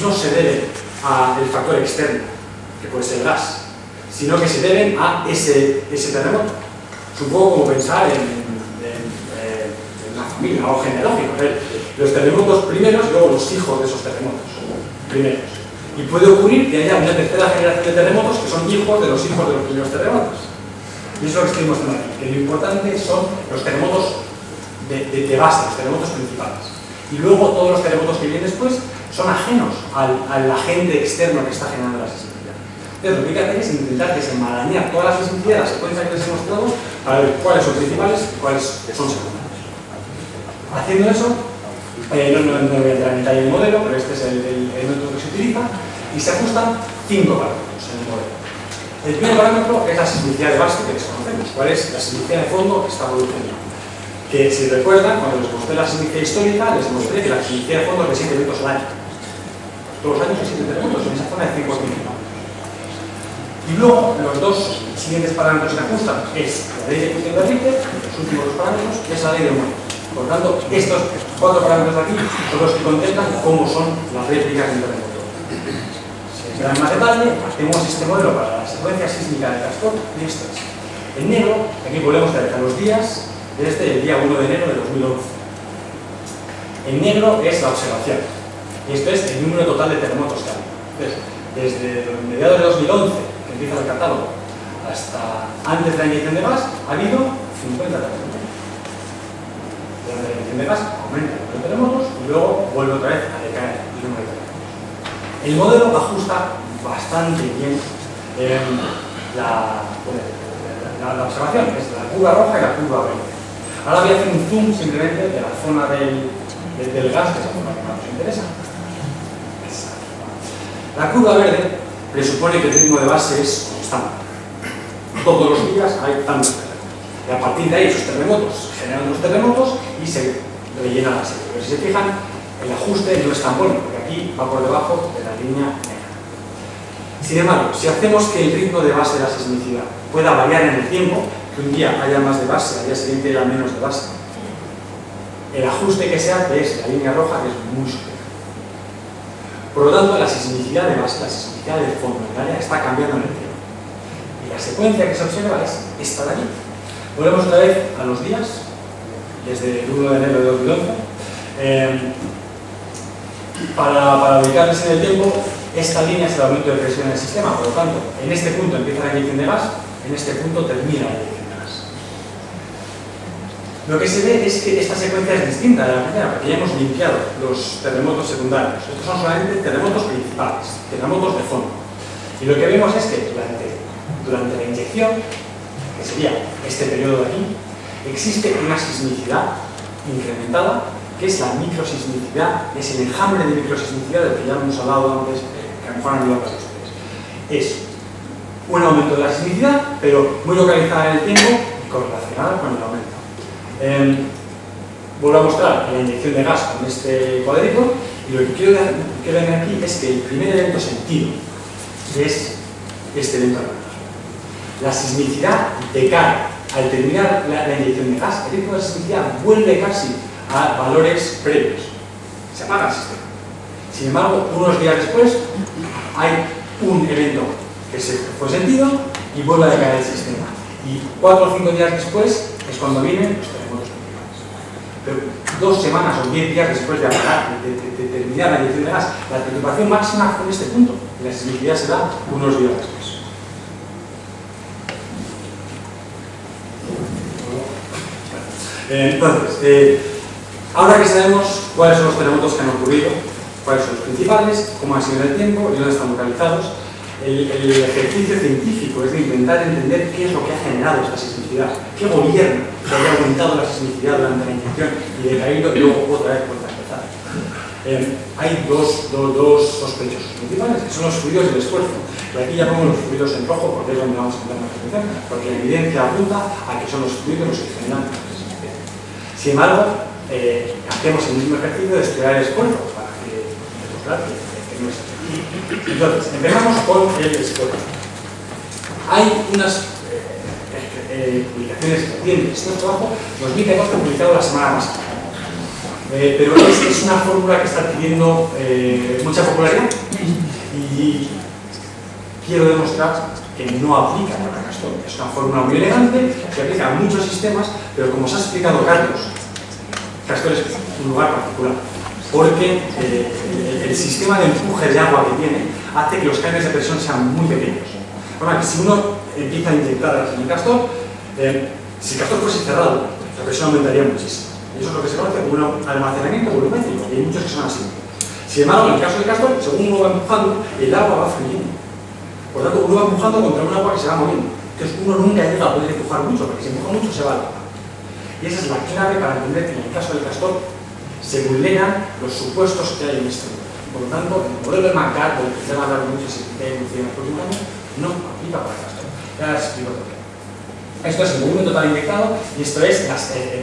no se deben al factor externo, que puede ser el gas, sino que se deben a ese terremoto. Es un poco como pensar en una familia, algo genealógico. Los terremotos primeros y luego los hijos de esos terremotos primeros. Y puede ocurrir que haya una tercera generación de terremotos que son hijos de los primeros terremotos. Y eso es lo que estoy mostrando aquí, que lo importante son los terremotos de base, los terremotos principales. Y luego todos los terremotos que vienen después son ajenos al agente externo que está generando la sismicidad. Entonces lo que hay que hacer es intentar desenmarañar todas las sismicidades, las secuencias que les he mostrado, para ver cuáles son principales y cuáles son secundarios. Haciendo eso, no voy a entrar en detalle en el modelo, pero este es el método que se utiliza, y se ajustan 5 parámetros en el modelo. El primer parámetro es la sismicidad de base que desconocemos. ¿Cuál es la sismicidad de fondo que está evolucionando? Que si recuerdan, cuando les mostré la sismicidad histórica, les mostré que la sismicidad de fondo es de 7 eventos al año. Todos los años hay 7 terremotos en esa zona de 5 kilómetros. Y luego, los dos siguientes parámetros que ajustan es la ley de Gutenberg-Richter, los últimos dos parámetros, y es la ley de Omori. Por lo tanto, estos 4 parámetros de aquí son los que contemplan cómo son las réplicas del terremoto. Si entran en más detalle, tenemos este modelo para la secuencia sísmica de Castor y esto es. En negro, aquí volvemos a los días desde el día 1 de enero de 2011. En negro es la observación. Y esto es el número total de terremotos que hay. Entonces, desde mediados de 2011, que empieza el catálogo, hasta antes de la inyección de gas, ha habido 50 terremotos. Durante la inyección de gas aumenta el número de terremotos y luego vuelve otra vez a decaer el número de terremotos. El modelo ajusta bastante bien la observación, que es la curva roja y la curva verde. Ahora voy a hacer un zoom simplemente de la zona del gas, que es la zona que más nos interesa. La curva verde presupone que el ritmo de base es constante. Todos los días hay tantos terremotos. Y a partir de ahí esos terremotos generan los terremotos y se rellena la serie. Pero si se fijan, el ajuste no es tan bueno, porque aquí va por debajo de la línea negra. Sin embargo, si hacemos que el ritmo de base de la sismicidad pueda variar en el tiempo, que un día haya más de base, al día siguiente haya menos de base, el ajuste que se hace es la línea roja, que es muy superior. Por lo tanto, la sismicidad de base, la sismicidad de fondo del área está cambiando en el tiempo. Y la secuencia que se observa es esta de aquí. Volvemos otra vez a los días, desde el 1 de enero de 2011. Para ubicarles en el tiempo, esta línea es el aumento de presión en el sistema. Por lo tanto, en este punto empieza la inyección de gas, en este punto termina la inyección de gas. Lo que se ve es que esta secuencia es distinta de la primera, porque ya hemos limpiado los terremotos secundarios. Estos son solamente terremotos principales, terremotos de fondo. Y lo que vemos es que durante la inyección, que sería este periodo de aquí, existe una sismicidad incrementada, que es la microsismicidad, es el enjambre de microsismicidad del que ya hemos hablado antes, que a lo mejor han olvidado para ustedes. Es un aumento de la sismicidad, pero muy localizada en el tiempo y correlacionada con el aumento. Vuelvo a mostrar la inyección de gas con este cuadrito, y lo que quiero ver aquí es que el primer evento sentido es este evento angular. La sismicidad decae al terminar la inyección de gas. El ritmo de la sismicidad vuelve casi a valores previos. Se apaga el sistema. Sin embargo, unos días después hay un evento que se fue sentido y vuelve a decaer el sistema. Y 4 o 5 días después es cuando vienen los terremotos principales. Pero 2 semanas o 10 días después de apagar, de terminar la inyección de gas, la perturbación máxima fue en este punto. Y la sismicidad se da unos días después. Entonces, ahora que sabemos cuáles son los terremotos que han ocurrido, cuáles son los principales, cómo han sido en el tiempo y dónde están localizados, el ejercicio científico es de intentar entender qué es lo que ha generado esta sismicidad, qué gobierno que haya aumentado la sismicidad durante la inyección y decaído y luego otra vez vuelve a empezar. Hay dos sospechosos principales, que son los fluidos y el esfuerzo. Y aquí ya pongo los fluidos en rojo porque es donde vamos a entrar más atención, porque la evidencia apunta a que son los fluidos los que generan la sismicidad. Sin embargo, hacemos el mismo ejercicio de estudiar el esfuerzo para que demostrar que no es así. Entonces, empezamos con el esfuerzo. Hay unas publicaciones recientes. Este trabajo los vi que hemos publicado la semana pasada. Pero es una fórmula que está adquiriendo mucha popularidad y quiero demostrar que no aplica para Castor. Es una fórmula muy elegante que aplica a muchos sistemas, pero como os ha explicado Carlos, Castor es un lugar particular, porque el sistema de empuje de agua que tiene hace que los cambios de presión sean muy pequeños. Bueno, si uno empieza a inyectar en el Castor, si el Castor fuese cerrado, la presión aumentaría muchísimo. Y eso es lo que se conoce como un almacenamiento volumétrico, y hay muchos que son así. Sin embargo, en el caso del Castor, según uno va empujando, el agua va fluyendo. Por tanto, uno va empujando contra un agua que se va moviendo. Entonces, uno nunca llega a poder empujar mucho, porque si empuja mucho se va a la agua. Y esa es la clave para entender que en el caso del Castor se vulneran los supuestos que hay en este modelo. Por lo tanto, el modelo de McGrath, del que se va a hablar mucho y se evoluciona en los próximos años, no aplica para el Castor. Ya les explico por qué. Esto es el volumen total inyectado y esto es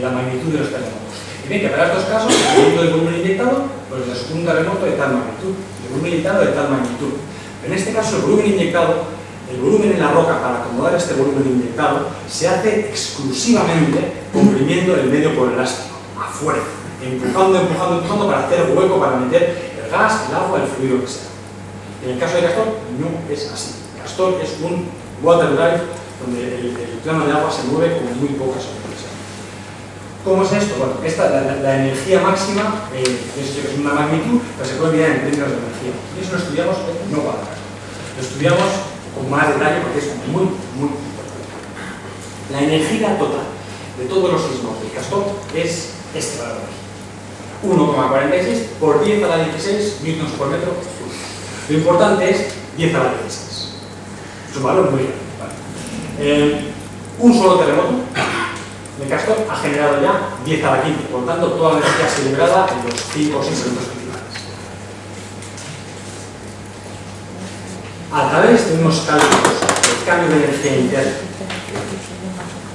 la magnitud de los terremotos. Y bien que para estos casos, dependiendo del volumen inyectado, pues es un terremoto de tal magnitud, el volumen inyectado de tal magnitud. En este caso, el volumen inyectado, el volumen en la roca para acomodar este volumen inyectado, se hace exclusivamente comprimiendo el medio por elástico, a fuerza, empujando para hacer hueco para meter el gas, el agua, el fluido que sea. En el caso de Castor, no es así. Castor es un water drive donde el plano de agua se mueve con muy poca sorpresa. ¿Cómo es esto? Bueno, la energía máxima es una magnitud, pero se puede mirar en términos de energía. Y eso lo estudiamos no para acá. Lo estudiamos con más detalle porque es muy importante. La energía total de todos los sismos del Castor es este valor. 1,46 por 10 a la 16 newtons por metro. Lo importante es 10 a la 16. Es un valor muy grande. Un solo terremoto de Castor ha generado ya 10 a la 15, por lo tanto toda la energía se liberada en los 5 o 6 segundos principales. A través de unos cálculos del cambio de energía interna,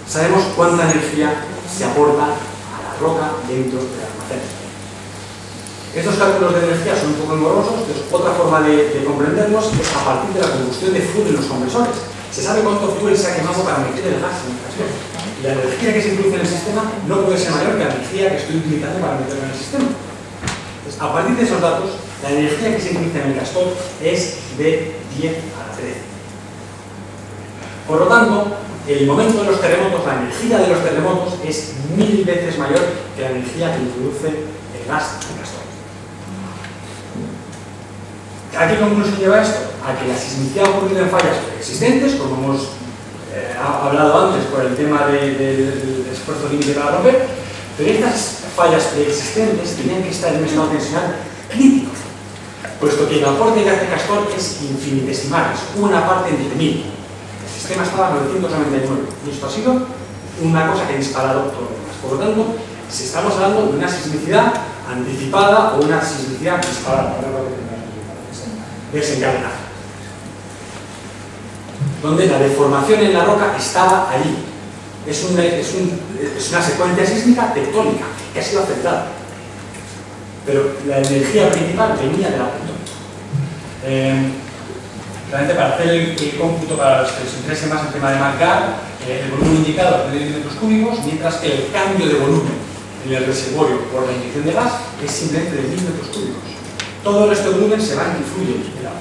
sabemos cuánta energía se aporta a la roca dentro del almacén. Estos cálculos de energía son un poco engorrosos, entonces otra forma de comprenderlos es a partir de la combustión de fuel en los compresores. Se sabe cuánto fuel se ha quemado para meter el gas en el Castor. Y la energía que se introduce en el sistema no puede ser mayor que la energía que estoy utilizando para meterlo en el sistema. Entonces, a partir de esos datos, la energía que se introduce en el Castor es de 10 a la 13. Por lo tanto, el momento de los terremotos, la energía de los terremotos es 1000 veces mayor que la energía que introduce el gas en el Castor. ¿A qué conclusión lleva esto? A que la sismicidad ha ocurrido en fallas preexistentes, como hemos hablado antes por el tema del esfuerzo límite para romper, pero estas fallas preexistentes tenían que estar en un estado tensional crítico, puesto que el aporte que hace Castor es infinitesimal, es una parte entre 1000. sistema estaba a 999 y esto ha sido una cosa que ha disparado todo lo demás. Por lo tanto, si estamos hablando de una sismicidad anticipada o una sismicidad disparada, desencadenada, donde la deformación en la roca estaba allí. Es una secuencia sísmica tectónica que ha sido aceptada, pero la energía principal venía de la tectónica. Realmente, para hacer el cómputo, para los que les interese más el tema de marcar, el volumen indicado es de 10 metros cúbicos, mientras que el cambio de volumen en el reservorio por la inyección de gas es simplemente de 1000 metros cúbicos. Todo el resto de volumen se va y fluye en el agua.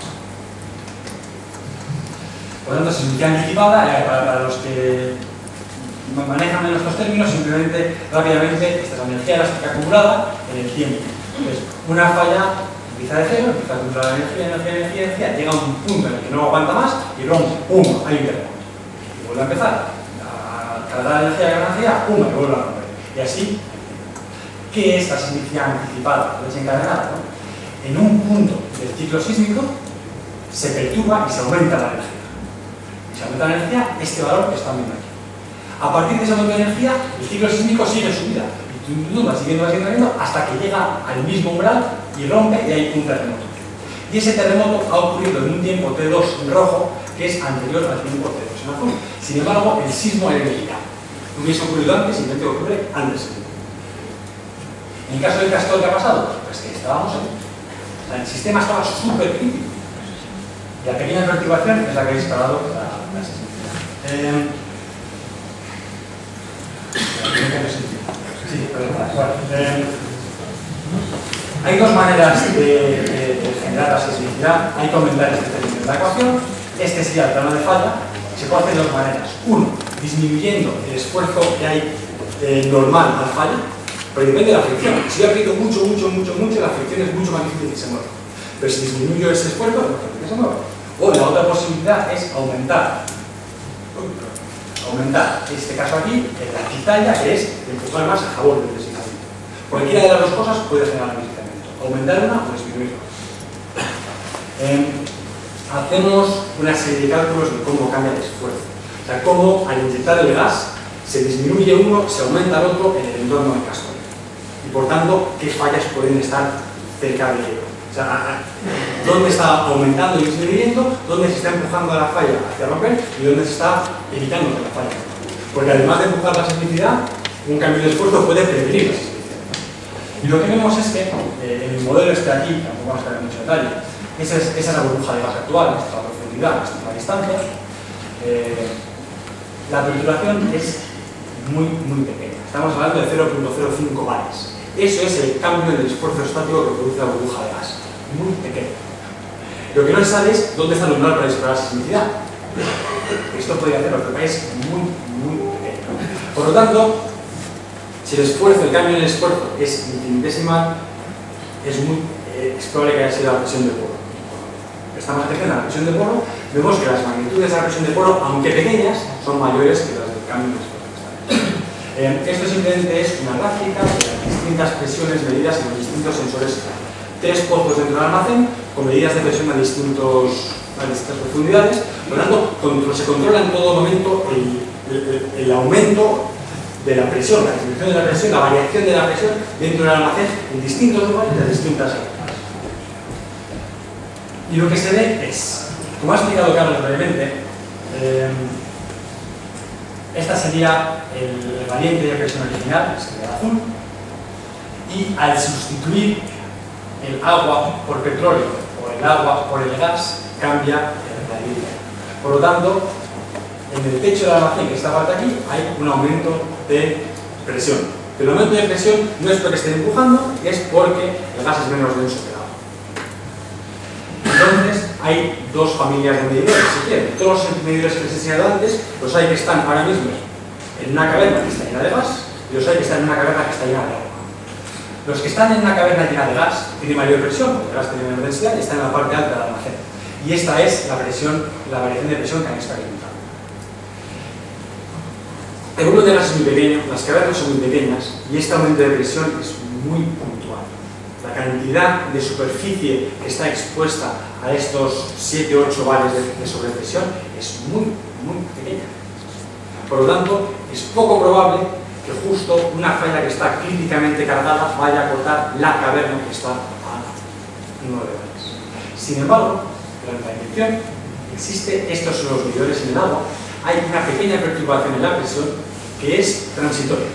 Por lo tanto, sismicidad anticipada, para los que manejan en estos términos, simplemente, rápidamente, esta es la energía elástica acumulada en el tiempo. Entonces, una falla empieza de cero, empieza a acumular energía, llega a un punto en el que no aguanta más y rompe, ¡pum!, hay un terremoto. Y vuelve a empezar, a cargar la energía, ¡pum!, y vuelve a romper. Y así, ¿qué es la sismicidad anticipada, desencadenada? ¿No? En un punto del ciclo sísmico se perturba y se aumenta la energía. Y se aumenta la energía, este valor que están viendo aquí. A partir de ese aumento de energía, el ciclo sísmico sigue su vida. Y va siguiendo hasta que llega al mismo umbral y rompe y hay un terremoto. Y ese terremoto ha ocurrido en un tiempo T2 en rojo que es anterior al tiempo T2 en azul. Sin embargo, el sismo era inevitable. No hubiese ocurrido antes, simplemente ocurre antes. En el caso del Castor, ¿qué ha pasado? Pues que estábamos en... O sea, el sistema estaba súper crítico. Y la pequeña perturbación es la que ha disparado la sismicidad. Sí, bueno, hay dos maneras de generar la sismicidad. Hay que aumentar este término de la ecuación. Este sería el plano de falla. Se puede hacer de dos maneras. Uno, disminuyendo el esfuerzo que hay normal al falla, pero depende de la fricción. Si yo aprieto mucho, la fricción es mucho más difícil que se mueva. Pero si disminuyo ese esfuerzo, es más fácil que se mueva. O la otra posibilidad es aumentar, en este caso aquí, la cizalla, que es empujar más a favor del deslizamiento. Cualquiera de las dos cosas puede generar un deslizamiento. Aumentar una o disminuir otra. Hacemos una serie de cálculos de cómo cambia el esfuerzo. O sea, cómo al inyectar el gas se disminuye uno, se aumenta el otro en el entorno del casco. Y por tanto, qué fallas pueden estar cerca de ello. O sea, dónde está aumentando y disminuyendo, dónde se está empujando a la falla hacia romper y dónde se está evitando que la falla. Porque además de empujar la sismicidad, un cambio de esfuerzo puede prevenir la sismicidad. Y lo que vemos es que en el modelo este de aquí, tampoco vamos a ver mucho detalle, esa es la burbuja de gas actual, esta es la profundidad, esta es la distancia. La perturbación es muy pequeña. Estamos hablando de 0.05 bares. Eso es el cambio en el esfuerzo estático que produce la burbuja de gas. Muy pequeño. Lo que no se sabe es dónde está el umbral para disparar la sismicidad. Esto podría hacerlo, pero es muy pequeño. Por lo tanto, si el cambio en el esfuerzo es infinitesimal, es probable que haya sido la presión de poro. Prestamos atención a la presión de poro, vemos que las magnitudes de la presión de poro, aunque pequeñas, son mayores que las del cambio en el esfuerzo. Esto simplemente es una gráfica de las distintas presiones medidas en los distintos sensores. 3 pozos dentro del almacén con medidas de presión a distintas profundidades. Por lo tanto, se controla en todo momento el aumento de la presión, la disminución de la presión, la variación de la presión dentro del almacén en distintos lugares de distintas alturas. Y lo que se ve es, como ha explicado Carlos brevemente, esta sería el gradiente de presión original, que sería el azul, y al sustituir el agua por petróleo o el agua por el gas, cambia el gradiente. Por lo tanto, en el techo del almacén, que esta parte aquí, hay un aumento de presión. Pero el aumento de presión no es porque esté empujando, es porque el gas es menos denso que el agua. Entonces, hay dos familias de medidores, si quieren. Todos los medidores que les he enseñado antes, los hay que están ahora mismo en una caverna que está llena de gas y los hay que están en una caverna que está llena de agua. Los que están en una caverna llena de gas tienen mayor presión, porque el gas tiene menor densidad y están en la parte alta del almacén. Y esta es la variación de presión que han experimentado. El volumen de gas es muy pequeño, las cavernas son muy pequeñas y este aumento de presión es muy puntual. La cantidad de superficie que está expuesta a estos 7-8 bares de sobrepresión es muy muy pequeña. Por lo tanto, es poco probable que justo una falla que está críticamente cargada vaya a cortar la caverna que está a 9 bares. Sin embargo, durante la inyección existe, estos son los medidores en el agua, hay una pequeña perturbación en la presión que es transitoria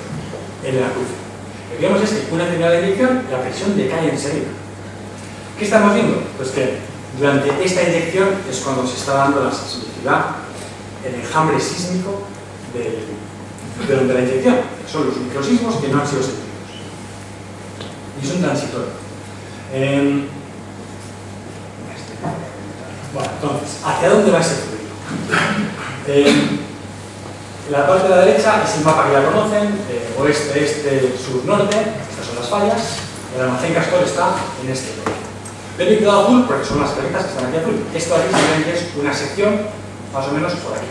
en el acuífero. Lo que vemos es que una determinada inyección, la presión decae enseguida. ¿Qué estamos viendo? Pues que durante esta inyección es cuando se está dando la sismicidad, el enjambre sísmico durante la inyección. Son los microsismos que no han sido sentidos. Y son transitorios. Bueno, entonces, ¿hacia dónde va ese fluido? La parte de la derecha es el mapa que ya conocen, oeste, este, sur, norte. Estas son las fallas. El almacén Castor está en este norte. Lo he pintado azul porque son las caritas que están aquí azul. Esto aquí simplemente es una sección, más o menos por aquí.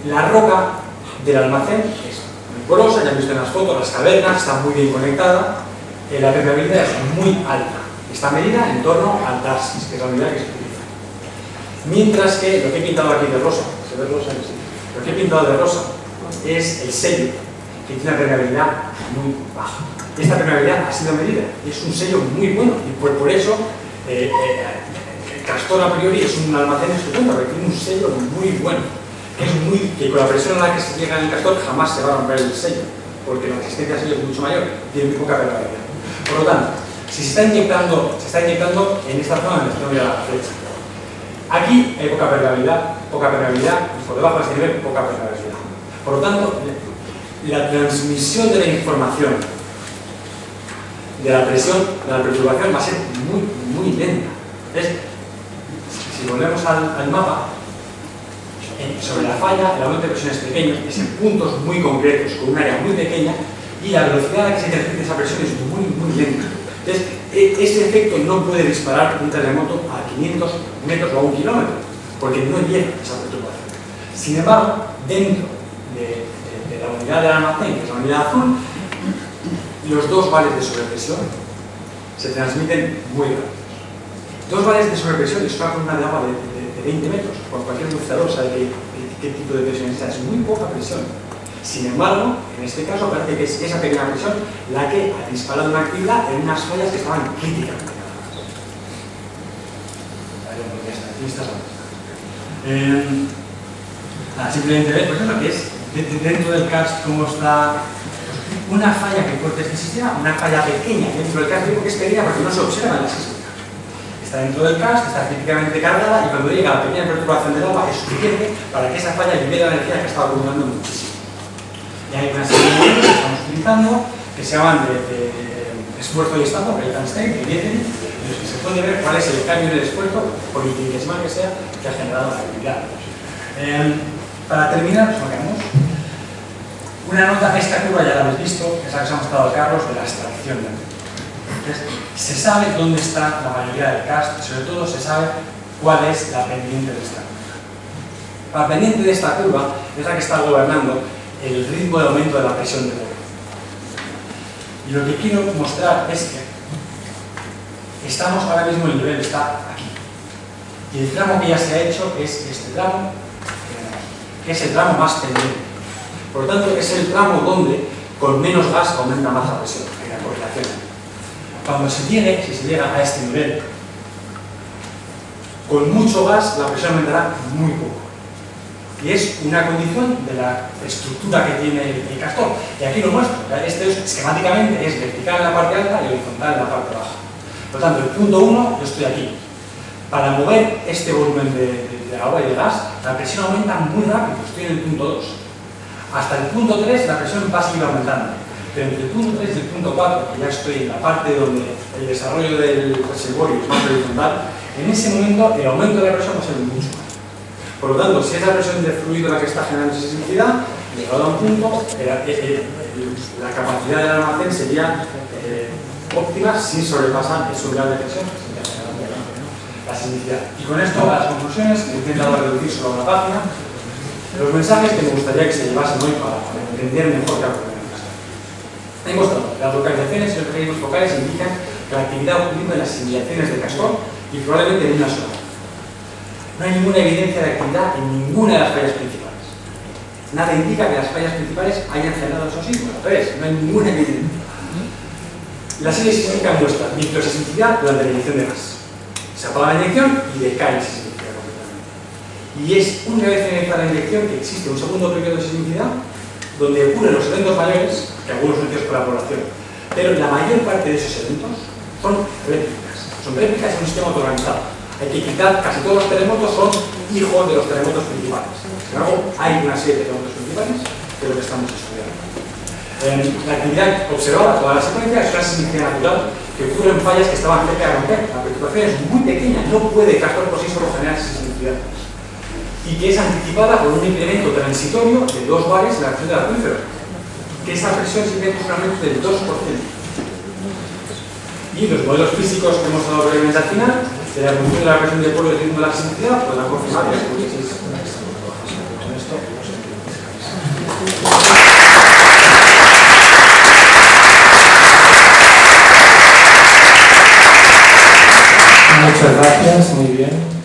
La roca del almacén es muy porosa, ya han visto en las fotos, las cavernas, está muy bien conectada, la permeabilidad es muy alta. Está medida en torno al DARSIS, que es la unidad que se utiliza. Mientras que lo que he pintado aquí de rosa, ¿se ve rosa? Sí. Lo que he pintado de rosa es el sello, que tiene una permeabilidad muy baja. Esta permeabilidad ha sido medida, es un sello muy bueno y por eso Castor a priori es un almacén estupendo, porque tiene un sello muy bueno, que con la presión a la que se llega en el Castor jamás se va a romper el sello, porque la resistencia al sello es mucho mayor, tiene muy poca permeabilidad. Por lo tanto, si se está inyectando en esta zona donde estoy a la flecha. Aquí hay poca permeabilidad, y por debajo de este nivel poca permeabilidad. Por lo tanto, la transmisión de la información de la presión, de la perturbación va a ser muy lenta. Entonces, si volvemos al mapa, sobre la falla el aumento de presión es pequeño, es en puntos muy concretos, con un área muy pequeña, y la velocidad a la que se transmite esa presión es muy lenta. Entonces, ese efecto no puede disparar un terremoto a 500 metros o a 1 kilómetro, porque no llega esa perturbación. Sin embargo, dentro de la unidad del almacén, que es la unidad azul, los dos vales de sobrepresión se transmiten muy rápido. 2 vales de sobrepresión es una columna de agua de 20 metros. Cualquier buceador sabe qué tipo de presión es esa. Es muy poca presión. Sin embargo, en este caso parece que es esa pequeña presión la que ha disparado una actividad en unas fallas que estaban críticamente cargadas. Simplemente ver, pues lo que es dentro del cast cómo está una falla que corte este sistema, una falla pequeña dentro del cast. Digo que es pequeña porque no se observa en la sísmica. Está dentro del cast, está críticamente cargada y cuando llega la pequeña perturbación del agua es suficiente para que esa falla libere la energía que estaba acumulando muchísimo. Y hay una serie de modelos que estamos utilizando que se llaman de esfuerzo y estado, Rate-and-State, y en los que se puede ver cuál es el cambio en el esfuerzo, por infinitesimal que sea, que ha generado la actividad. Para terminar, nos quedamos. Una nota, esta curva ya la habéis visto, es la que os ha mostrado Carlos, de la extracción de energía. Entonces, se sabe dónde está la mayoría del cast, sobre todo se sabe cuál es la pendiente de esta curva. La pendiente de esta curva es la que está gobernando el ritmo de aumento de la presión del agua. Y lo que quiero mostrar es que estamos ahora mismo, el nivel está aquí. Y el tramo que ya se ha hecho es este tramo, que es el tramo más pendiente. Por lo tanto, es el tramo donde con menos gas aumenta más la presión en la correlación. Cuando si se llega a este nivel, con mucho gas la presión aumentará muy poco. Y es una condición de la estructura que tiene el castor. Y aquí lo muestro. Este esquemáticamente es vertical en la parte alta y horizontal en la parte baja. Por lo tanto, el punto 1, yo estoy aquí. Para mover este volumen de agua y de gas, la presión aumenta muy rápido. Estoy en el punto 2. Hasta el punto 3 la presión va a seguir aumentando. Pero entre el punto 3 y el punto 4, que ya estoy en la parte donde el desarrollo del reservorio es más horizontal, en ese momento el aumento de la presión va a ser mucho más. Por lo tanto, si es la presión de fluido la que está generando sismicidad, llegado a un punto, la capacidad del almacén sería óptima sin sobrepasar ese umbral de presión que sería la sismicidad. Y con esto, a las conclusiones, que he intentado reducir sobre una página, los mensajes que me gustaría que se llevasen hoy para entender mejor cada problema. He mostrado que las localizaciones y los mecanismos focales indican que la actividad ocurriendo en las simulaciones de Castor y probablemente en una sola. No hay ninguna evidencia de actividad en ninguna de las fallas principales. Nada indica que las fallas principales hayan generado esos sismos. Al revés, no hay ninguna evidencia. La serie sísmica muestra microsismicidad durante la inyección de gas. Se apaga la inyección y decae la sismicidad completamente. Y es una vez finalizada la inyección que existe un segundo periodo de sismicidad donde ocurren los eventos mayores, que algunos son hechos por la población. Pero la mayor parte de esos eventos son réplicas. Son réplicas en un sistema autoorganizado. Hay que quitar, casi todos los terremotos son hijos de los terremotos principales. Sin embargo, hay una serie de terremotos principales de lo que estamos estudiando. La actividad observada, toda la secuencia, es una sismicidad natural que ocurre en fallas que estaban cerca de romper. La perturbación es muy pequeña, no puede castor por sí solo generar sismicidad. Y que es anticipada por un incremento transitorio de 2 bares en la presión del acuífero. Que esa presión se incrementa un aumento del 2%. Y los modelos físicos que hemos dado brevemente al final, de la evolución de la presión del polvo y de la sismicidad, podrán confirmar que las hipótesis. Con esto, muchas gracias, muy bien.